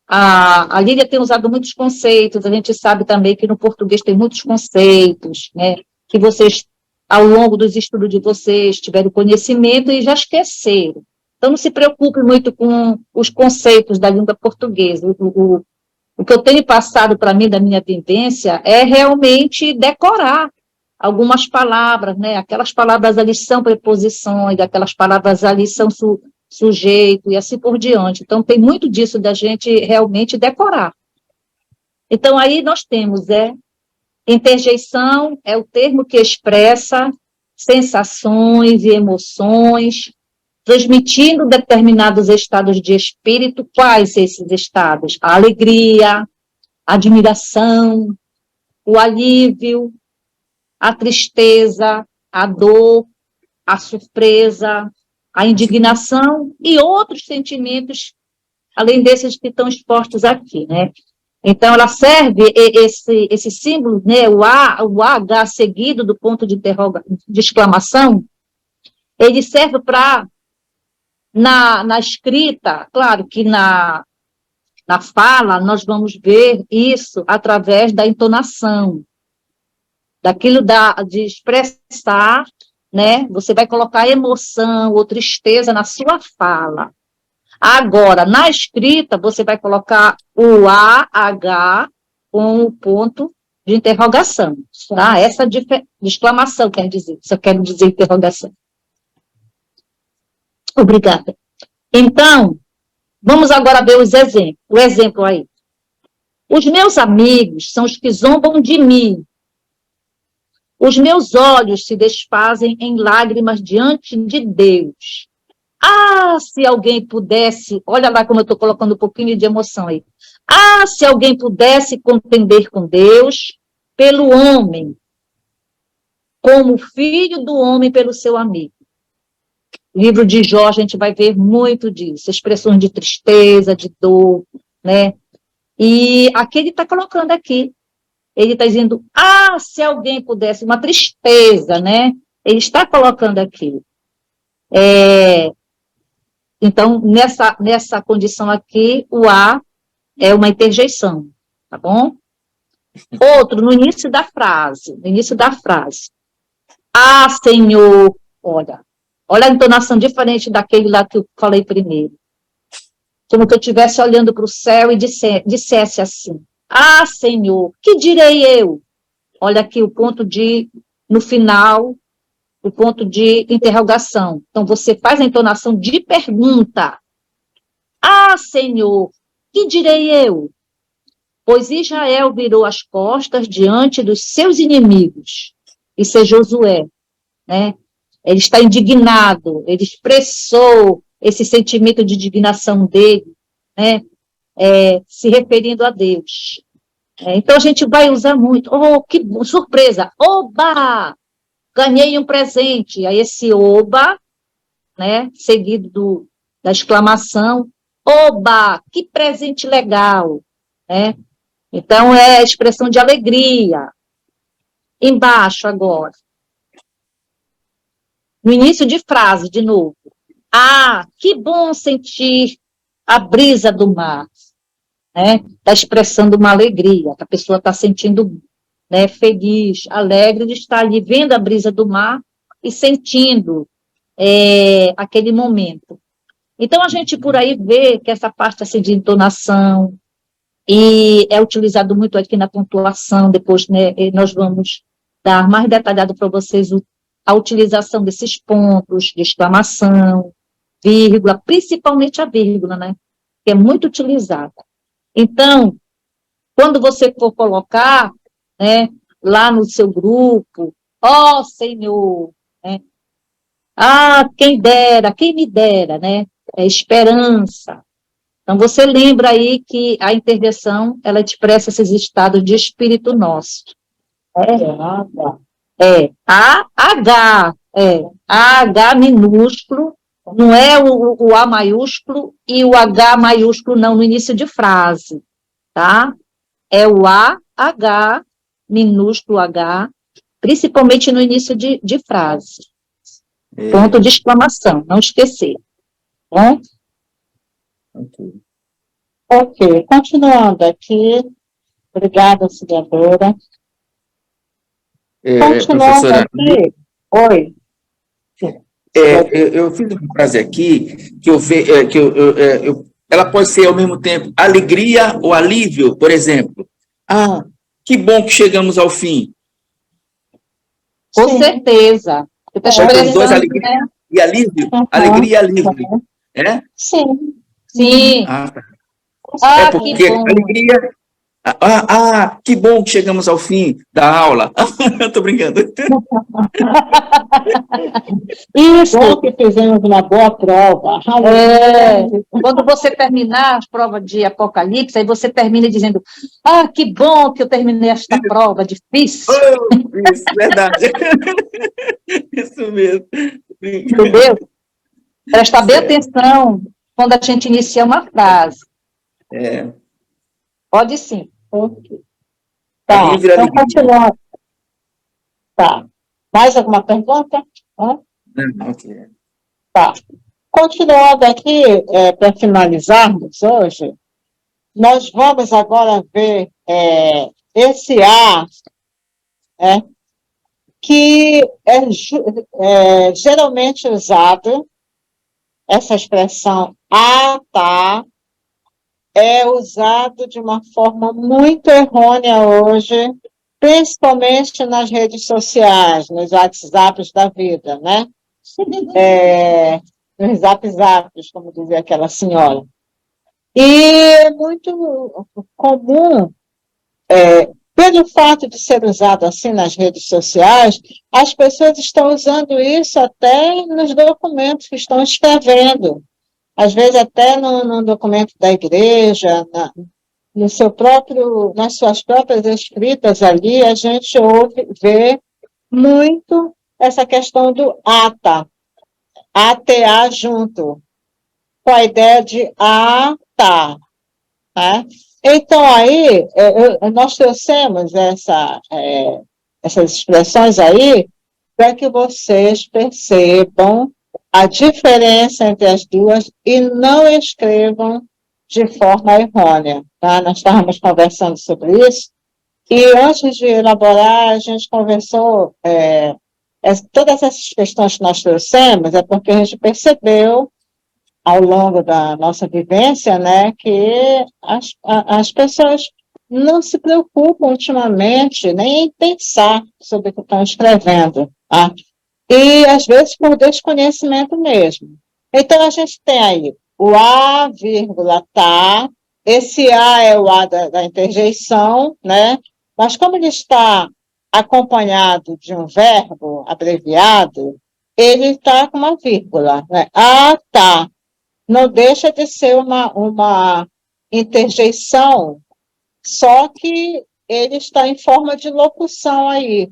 A Lília tem usado muitos conceitos, a gente sabe também que no português tem muitos conceitos, né? Que vocês, ao longo dos estudos de vocês, tiveram conhecimento e já esqueceram. Então, não se preocupe muito com os conceitos da língua portuguesa. O que eu tenho passado para mim, da minha vivência, é realmente decorar algumas palavras, né? Aquelas palavras ali são preposições, aquelas palavras ali são sujeito e assim por diante. Então, tem muito disso da gente realmente decorar. Então, aí nós temos, interjeição é o termo que expressa sensações e emoções, transmitindo determinados estados de espírito. Quais esses estados? A alegria, a admiração, o alívio, a tristeza, a dor, a surpresa, a indignação e outros sentimentos, além desses que estão expostos aqui, né? Então, ela serve, esse símbolo, né, o AH seguido do ponto de exclamação, ele serve para, na escrita, claro que na fala, nós vamos ver isso através da entonação, daquilo de expressar, né? Você vai colocar emoção ou tristeza na sua fala. Agora, na escrita, você vai colocar o AH com o ponto de interrogação, tá? Essa de exclamação, quer dizer, se eu quero dizer interrogação. Obrigada. Então, vamos agora ver os exemplos. O exemplo aí. Os meus amigos são os que zombam de mim. Os meus olhos se desfazem em lágrimas diante de Deus. Ah, se alguém pudesse... Olha lá como eu estou colocando um pouquinho de emoção aí. Ah, se alguém pudesse contender com Deus pelo homem, como o filho do homem pelo seu amigo. Livro de Jó, a gente vai ver muito disso, expressões de tristeza, de dor, né? E aqui ele está colocando aqui, ele está dizendo, ah, se alguém pudesse, uma tristeza, né? Ele está colocando aqui. Então, nessa condição aqui, o A é uma interjeição, tá bom? Outro, no início da frase. Ah, Senhor, olha a entonação diferente daquele lá que eu falei primeiro. Como que eu estivesse olhando para o céu e dissesse assim, ah, Senhor, que direi eu? Olha aqui o ponto no final, o ponto de interrogação. Então, você faz a entonação de pergunta. Ah, Senhor, que direi eu? Pois Israel virou as costas diante dos seus inimigos. Isso é Josué, né? Ele está indignado, ele expressou esse sentimento de indignação dele, né? Se referindo a Deus. Então, a gente vai usar muito. Oh, que surpresa! Oba! Ganhei um presente. Aí, esse oba, né? Seguido da exclamação, oba! Que presente legal! Né? Então, é a expressão de alegria. Embaixo, agora. No início de frase, de novo. Ah, que bom sentir a brisa do mar. Está expressando uma alegria, que a pessoa está sentindo, né, feliz, alegre de estar ali vendo a brisa do mar e sentindo aquele momento. Então, a gente por aí vê que essa parte assim, de entonação, e é utilizado muito aqui na pontuação, depois, né, nós vamos dar mais detalhado para vocês a utilização desses pontos de exclamação, vírgula, principalmente a vírgula, né, que é muito utilizada. Então, quando você for colocar, né, lá no seu grupo, ó Senhor, né, ah, quem dera, quem me dera, né, é esperança. Então, você lembra aí que a intervenção, ela expressa esses estados de espírito nosso. AH minúsculo, não é o A maiúsculo e o H maiúsculo, não, no início de frase, tá? É o AH, minúsculo H, principalmente no início de frase. Ponto de exclamação, não esquecer. Bom? Ok, continuando aqui. Obrigada, auxiliadora. Continuando aqui. Oi. Eu fiz uma frase aqui ela pode ser ao mesmo tempo alegria ou alívio, por exemplo. Ah, que bom que chegamos ao fim. Com certeza. Pode ter dois, alegria, né? E alívio. Alegria e alívio. É? Sim. Sim. É porque alegria... que bom que chegamos ao fim da aula. Estou brincando. Isso, bom que fizemos uma boa prova. Quando você terminar as provas de Apocalipse, aí você termina dizendo, que bom que eu terminei esta prova difícil. Isso, verdade. Isso mesmo. Entendeu? Presta bem atenção quando a gente inicia uma frase. Pode sim. Okay. Tá, então continuando. Tá. Mais alguma pergunta? Ok. Tá. Continuando aqui, para finalizarmos hoje, nós vamos agora ver esse A, que é geralmente usado, essa expressão "ah, tá", é usado de uma forma muito errônea hoje, principalmente nas redes sociais, nos WhatsApps da vida, né? Nos Zaps, como dizia aquela senhora. E é muito comum, pelo fato de ser usado assim nas redes sociais, as pessoas estão usando isso até nos documentos que estão escrevendo. Às vezes até no documento da igreja, nas suas próprias escritas ali, a gente vê muito essa questão do ata, ATA junto, com a ideia de ata, né? Então, aí, nós trouxemos essas expressões aí para que vocês percebam a diferença entre as duas e não escrevam de forma errônea. Tá? Nós estávamos conversando sobre isso, e antes de elaborar, a gente conversou, todas essas questões que nós trouxemos, é porque a gente percebeu, ao longo da nossa vivência, né, que as pessoas não se preocupam ultimamente nem em pensar sobre o que estão escrevendo, tá? E, às vezes, por desconhecimento mesmo. Então, a gente tem aí o A, vírgula, tá, esse A é o A da interjeição, né? Mas como ele está acompanhado de um verbo abreviado, ele está com uma vírgula, né? Ah, tá. Não deixa de ser uma interjeição, só que ele está em forma de locução aí,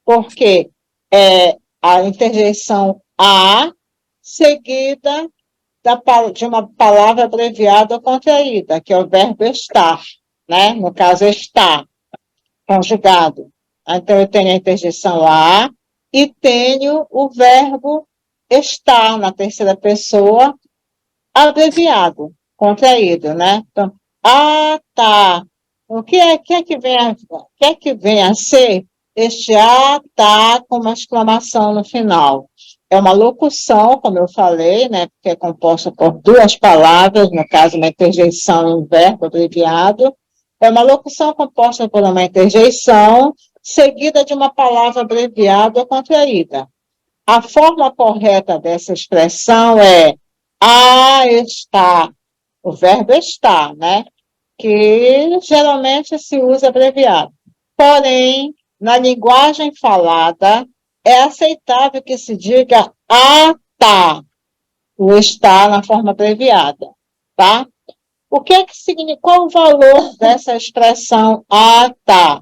porque é a interjeição a seguida de uma palavra abreviada ou contraída, que é o verbo estar, né? No caso, estar, conjugado. Então, eu tenho a interjeição a e tenho o verbo estar na terceira pessoa, abreviado, contraído, né? Então, ah, tá. O que é que vem a ser este ah, tá, com uma exclamação no final? É uma locução, como eu falei, né? Porque é composta por duas palavras, no caso, uma interjeição e um verbo abreviado. É uma locução composta por uma interjeição seguida de uma palavra abreviada ou contraída. A forma correta dessa expressão é está, o verbo está, né? Que geralmente se usa abreviado. Porém, na linguagem falada, é aceitável que se diga tá, o está na forma abreviada, tá? O que é que significa? Qual o valor dessa expressão tá?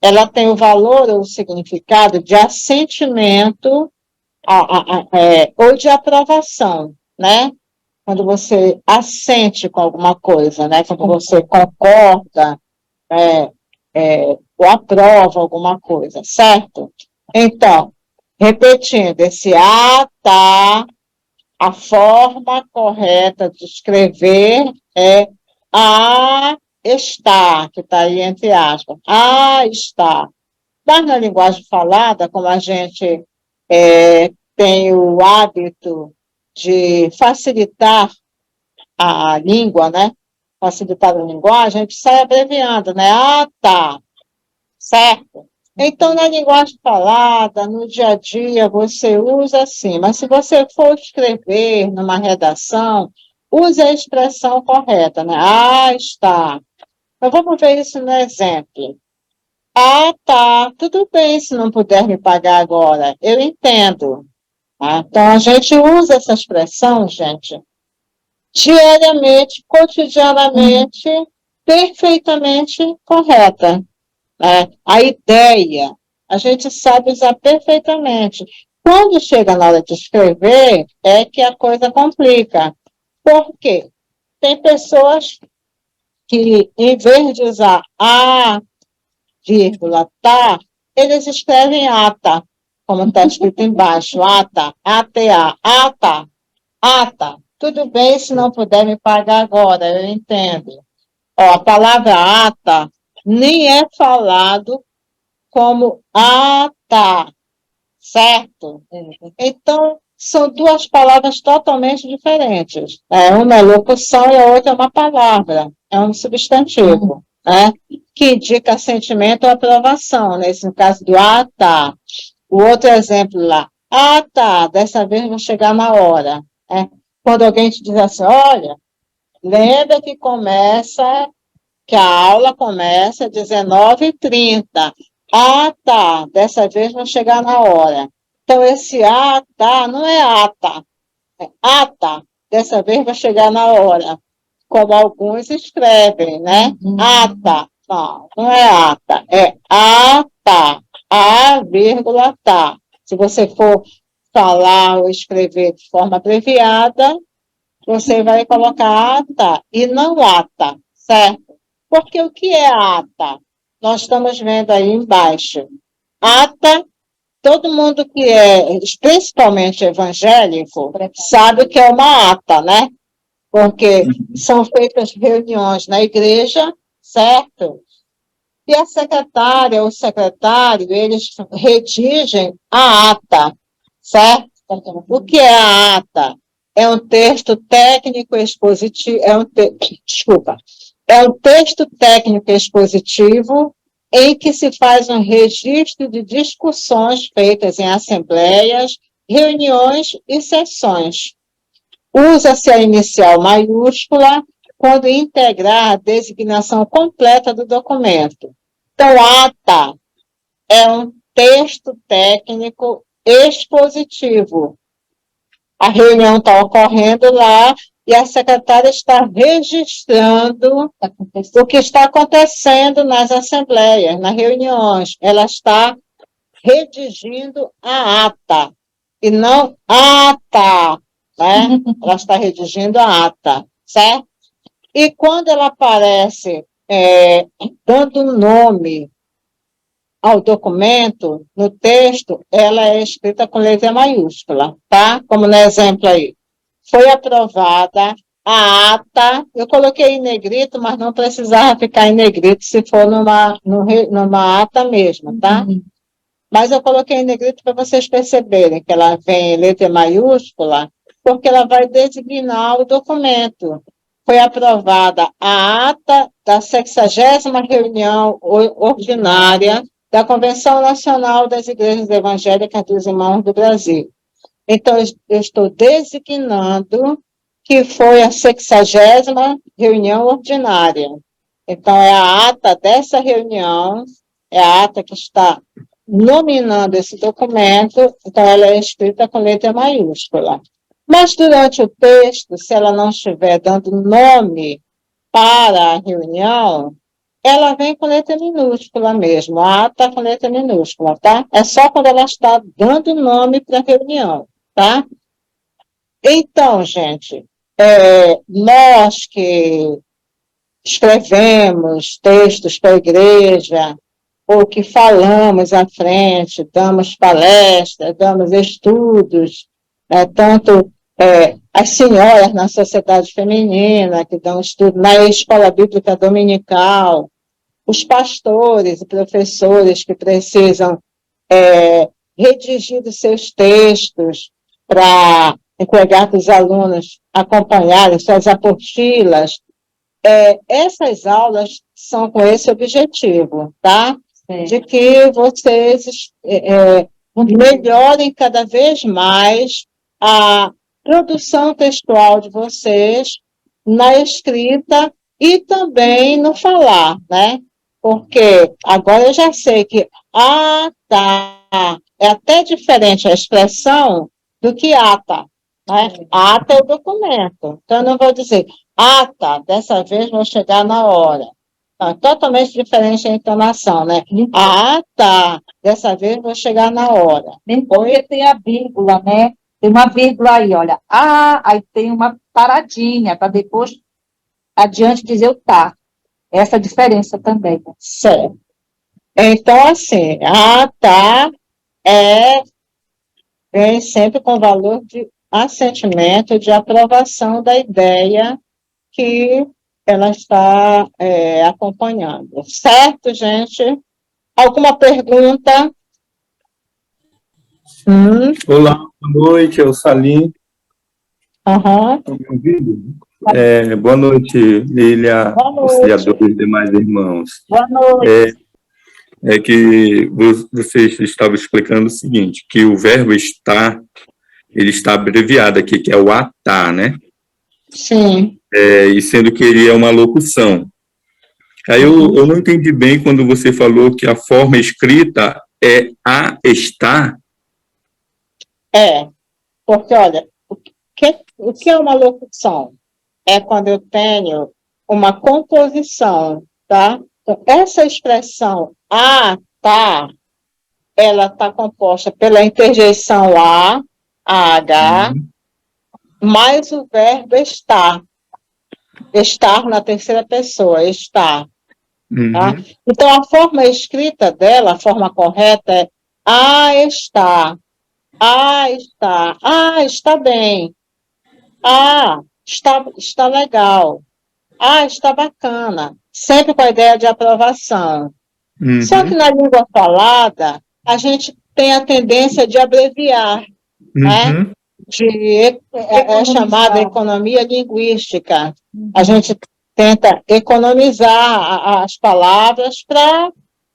Ela tem o valor ou o significado de assentimento ou de aprovação, né? Quando você assente com alguma coisa, né? Quando você concorda, ou aprova alguma coisa, certo? Então, repetindo, esse tá, a forma correta de escrever é está, que está aí entre aspas, está. Mas na linguagem falada, como a gente tem o hábito de facilitar a língua, né? Facilitar a linguagem, a gente sai abreviando, né? Tá, certo? Então, na linguagem falada, no dia a dia, você usa assim, mas se você for escrever numa redação, use a expressão correta, né? Está. Então, vamos ver isso no exemplo. Tá, tudo bem se não puder me pagar agora, eu entendo. Tá? Então, a gente usa essa expressão, gente, diariamente, cotidianamente, perfeitamente correta. Né? A ideia, a gente sabe usar perfeitamente. Quando chega na hora de escrever, é que a coisa complica. Por quê? Tem pessoas que, em vez de usar vírgula, tá, eles escrevem ata, como está escrito embaixo, ata, ATA, ata, ata. Tudo bem se não puder me pagar agora, eu entendo. Ó, a palavra ata nem é falado como ata, certo? Então, são duas palavras totalmente diferentes. Uma é locução e a outra é uma palavra, é um substantivo, né? Que indica sentimento ou aprovação, nesse caso do ata. O outro exemplo lá, tá, dessa vez vou chegar na hora. Quando alguém te diz assim, olha, lembra que a aula começa às 19h30. Tá, dessa vez vou chegar na hora. Então, esse tá não é ata, é ata, dessa vez vou chegar na hora. Como alguns escrevem, né? Ata, não é ata, é ata, a vírgula tá. Se você for falar ou escrever de forma abreviada, você vai colocar ata e não ata, certo? Porque o que é ata? Nós estamos vendo aí embaixo. Ata, todo mundo que é, principalmente evangélico, sabe o que é uma ata, né? Porque são feitas reuniões na igreja, certo? E a secretária ou o secretário, eles redigem a ata, certo? O que é a ata? É um texto técnico expositivo, é um texto técnico expositivo em que se faz um registro de discussões feitas em assembleias, reuniões e sessões. Usa-se a inicial maiúscula quando integrar a designação completa do documento. Então, ata é um texto técnico expositivo. A reunião está ocorrendo lá e a secretária está registrando o que está acontecendo nas assembleias, nas reuniões. Ela está redigindo a ata e não ata, né? Ela está redigindo a ata, certo? E quando ela aparece dando nome ao documento, no texto, ela é escrita com letra maiúscula, tá? Como no exemplo aí. Foi aprovada a ata, eu coloquei em negrito, mas não precisava ficar em negrito se for numa ata mesmo, tá? Mas eu coloquei em negrito para vocês perceberem que ela vem em letra maiúscula, porque ela vai designar o documento. Foi aprovada a ata da 60ª reunião ordinária da Convenção Nacional das Igrejas Evangélicas dos Irmãos do Brasil. Então, eu estou designando que foi a 60ª reunião ordinária. Então, é a ata dessa reunião, é a ata que está nominando esse documento, então ela é escrita com letra maiúscula. Mas durante o texto, se ela não estiver dando nome para a reunião, ela vem com letra minúscula mesmo, a ata com letra minúscula, tá? É só quando ela está dando nome para a reunião, tá? Então, gente, nós que escrevemos textos para a igreja, ou que falamos à frente, damos palestras, damos estudos, tanto as senhoras na sociedade feminina, que dão estudo na escola bíblica dominical, os pastores e professores que precisam redigir os seus textos para entregar para os alunos acompanharem suas apostilas. Essas aulas são com esse objetivo, tá? De que vocês melhorem cada vez mais a produção textual de vocês na escrita e também no falar, né? Porque agora eu já sei que tá, é até diferente a expressão do que ata, né? Ata é o documento. Então, eu não vou dizer ata, dessa vez vou chegar na hora. Não, é totalmente diferente a entonação, né? Tá, dessa vez vou chegar na hora. Mesmo porque tem a vírgula, né? Tem uma vírgula aí, olha. Aí tem uma paradinha, para depois adiante dizer o tá. Essa diferença também. Certo. Então, assim, tá vem sempre com valor de assentimento, de aprovação da ideia que ela está acompanhando. Certo, gente? Alguma pergunta? Olá, boa noite, eu Salim. Aham. Estão me ouvindo? Boa noite, Lília, Boa noite. auxiliadores e demais irmãos. Boa noite. É que você estava explicando o seguinte, que o verbo estar, ele está abreviado aqui, que é o atar, né? Sim. E sendo que ele é uma locução. Aí eu não entendi bem quando você falou que a forma escrita é a estar. Porque, olha, o que é uma locução? É quando eu tenho uma composição, tá? Então, essa expressão a, tá, ela está composta pela interjeição a, h, mais o verbo estar. Estar na terceira pessoa, estar. Tá? Então, a forma escrita dela, a forma correta é a estar. Está bem. Está legal. Está bacana. Sempre com a ideia de aprovação. Só que na língua falada, a gente tem a tendência de abreviar, né? É chamada economia linguística. A gente tenta economizar as palavras para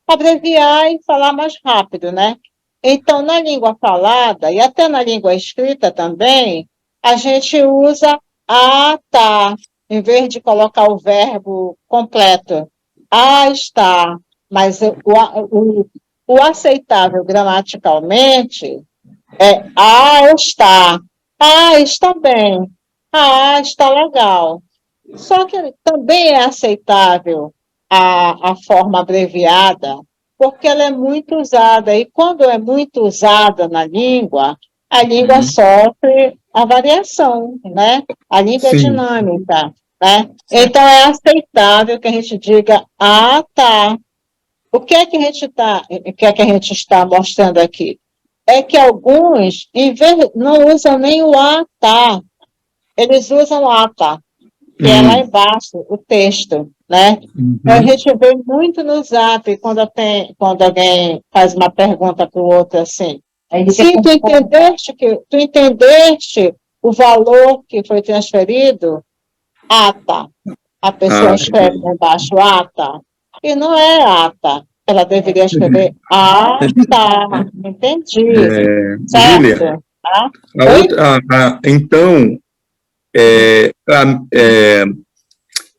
abreviar e falar mais rápido, né? Então, na língua falada, e até na língua escrita também, a gente usa a, tá, em vez de colocar o verbo completo. Está. Mas o aceitável gramaticalmente é está. Está bem. Está legal. Só que também é aceitável a forma abreviada, porque ela é muito usada. E quando é muito usada na língua, a língua sofre a variação, né? A língua é dinâmica, né? Então, é aceitável que a gente diga, tá. O que é que a gente está mostrando aqui? É que alguns, não usam nem o tá. Eles usam tá, que é lá embaixo, o texto, né? A gente vê muito no Zap, quando alguém faz uma pergunta para o outro assim, se tu entendeste o valor que foi transferido, tá. A pessoa escreve lá embaixo, tá. E não é tá. Ela deveria escrever tá. Entendi. Lília, então,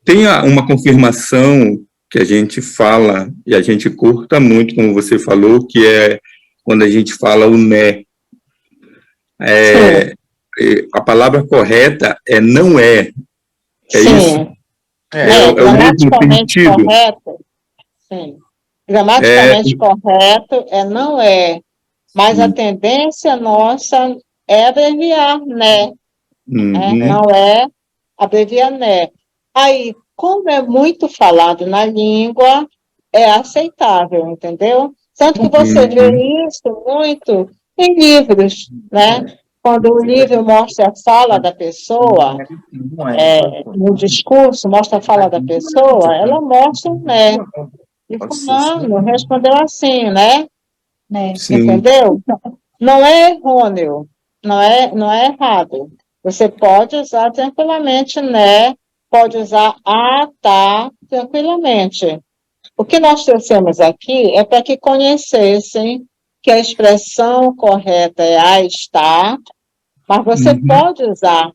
tem uma confirmação que a gente fala, e a gente curta muito, como você falou, que é quando a gente fala o né. A palavra correta é não é. Sim. Isso? É o mesmo sentido? Correto, sim. Gramaticalmente correto não é. Mas a tendência nossa é abreviar né. Não é abreviar né. Aí, como é muito falado na língua, é aceitável, entendeu? Tanto que você vê isso muito em livros, né? Quando o livro mostra a fala da pessoa, no discurso, mostra a fala da pessoa, ela mostra um né. E fulano respondeu assim, né? Entendeu? Não é errôneo, não é errado. Você pode usar tranquilamente né, pode usar tá tranquilamente. O que nós trouxemos aqui é para que conhecessem que a expressão correta é está, mas você pode usar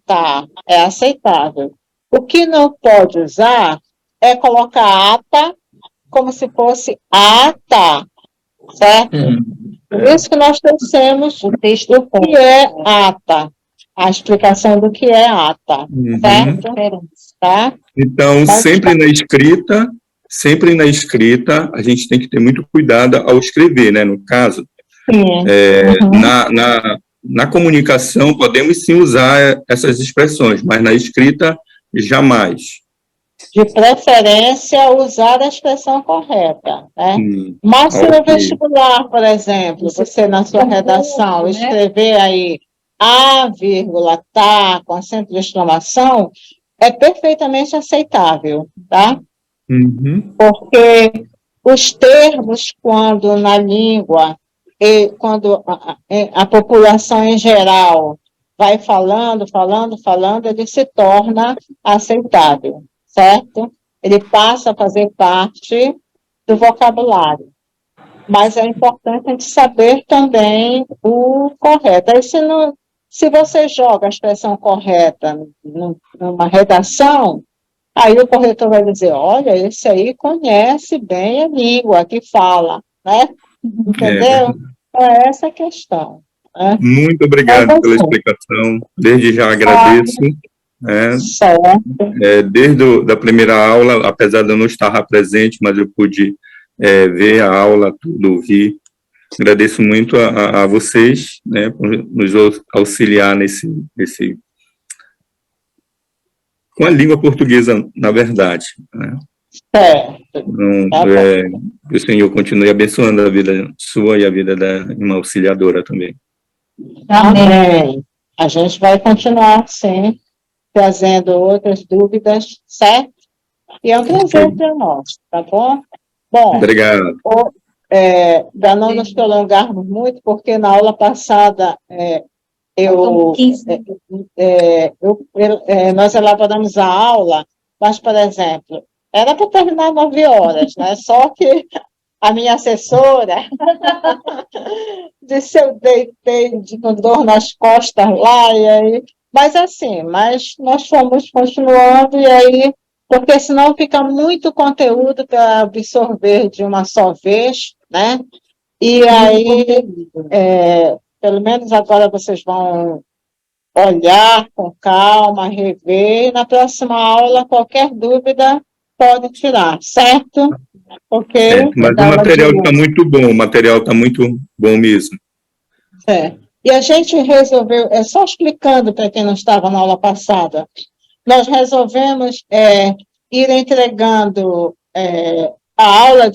tá, é aceitável. O que não pode usar é colocar tá como se fosse tá, certo? Por isso que nós trouxemos o texto do que é ata, a explicação do que é ata, certo? Tá? Então, sempre na escrita, a gente tem que ter muito cuidado ao escrever, né? No caso, na comunicação, podemos sim usar essas expressões, mas na escrita, jamais. De preferência, usar a expressão correta, né? Mas se no vestibular, por exemplo, você na sua redação escrever aí a, tá, com acento de exclamação, é perfeitamente aceitável, tá? Uhum. Porque os termos, quando na língua, e quando a população em geral vai falando, ele se torna aceitável, certo? Ele passa a fazer parte do vocabulário. Mas é importante a gente saber também o correto. Aí, se você joga a expressão correta numa redação, aí o corretor vai dizer, olha, esse aí conhece bem a língua que fala, né? Entendeu? É essa a questão. Né? Muito Mas, obrigado pela assim, explicação. Desde já agradeço. Né? certo. Desde da primeira aula, apesar de eu não estar presente, mas eu pude ver a aula, tudo, ouvir. Agradeço muito a vocês, né, por nos auxiliar com a língua portuguesa, na verdade. Né? Certo. Então, Tá bom. que o Senhor continue abençoando a vida sua e a vida da irmã auxiliadora também. Amém. A gente vai continuar, sim, trazendo outras dúvidas, certo? E é um prazer para nós, tá bom? Bom, Obrigado. para não nos prolongarmos muito, porque na aula passada nós elaboramos a aula, mas, por exemplo, era para terminar 9 horas, né? Só que a minha assessora disse eu deitei com dor nas costas lá, e aí... Mas assim, nós fomos continuando, e aí, porque senão fica muito conteúdo para absorver de uma só vez, né? E aí, pelo menos agora vocês vão olhar com calma, rever, e na próxima aula, qualquer dúvida, pode tirar, certo? Ok? Mas o material está muito bom, o material está muito bom mesmo. E a gente resolveu, só explicando para quem não estava na aula passada, nós resolvemos ir entregando a aula,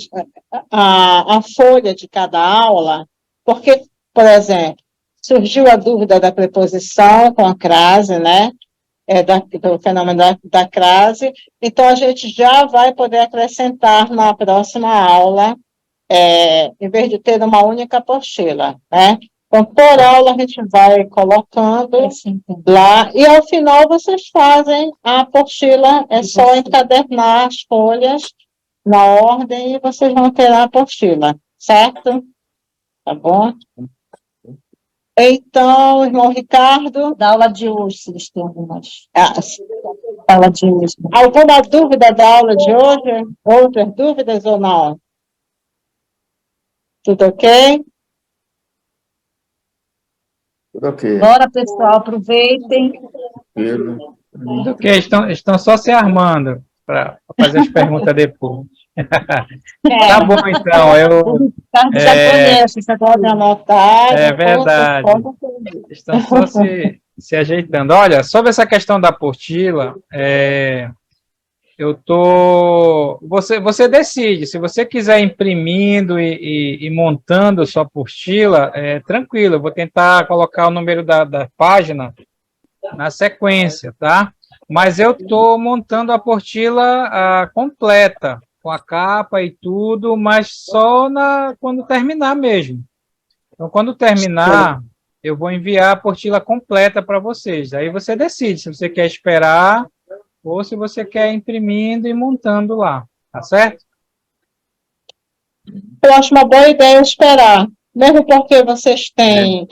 a folha de cada aula, porque, por exemplo, surgiu a dúvida da preposição com a crase, né? Do fenômeno da crase, então a gente já vai poder acrescentar na próxima aula, em vez de ter uma única apostila, né? Então, por aula, a gente vai colocando lá, e ao final vocês fazem a apostila, é só encadernar as folhas na ordem e vocês vão ter a apostila, certo? Tá bom? Então, irmão Ricardo... Da aula de hoje, se eles têm algumas. Aula de hoje. Alguma dúvida da aula de hoje? Outras dúvidas ou não? Tudo ok? Tudo ok. Bora, pessoal, aproveitem. Tudo ok, estão só se armando para fazer as perguntas depois. Tá bom, então. O Ricardo já conhece, você pode anotar. É verdade. Estão só se ajeitando. Olha, sobre essa questão da apostila, você decide, se você quiser imprimindo e montando sua apostila, tranquilo, eu vou tentar colocar o número da página na sequência, tá? Mas eu estou montando a apostila completa, com a capa e tudo, mas só quando terminar mesmo. Então, quando terminar, eu vou enviar a apostila completa para vocês. Aí você decide se você quer esperar ou se você quer imprimindo e montando lá, tá certo? Eu acho uma boa ideia esperar, mesmo porque vocês têm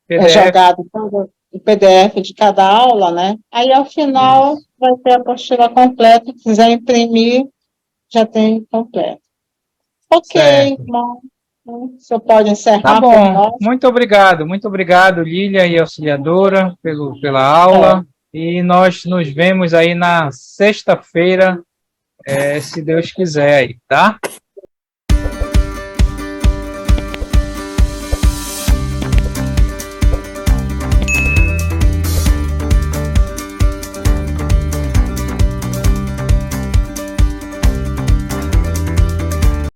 jogado todo o PDF de cada aula, né? Aí, ao final, vai ter a apostila completa. Se quiser imprimir, já tem completo. Ok, irmão. O senhor pode encerrar. Tá bom. Muito obrigado, Lília e auxiliadora, pela aula. E nós nos vemos aí na sexta-feira, se Deus quiser aí, tá?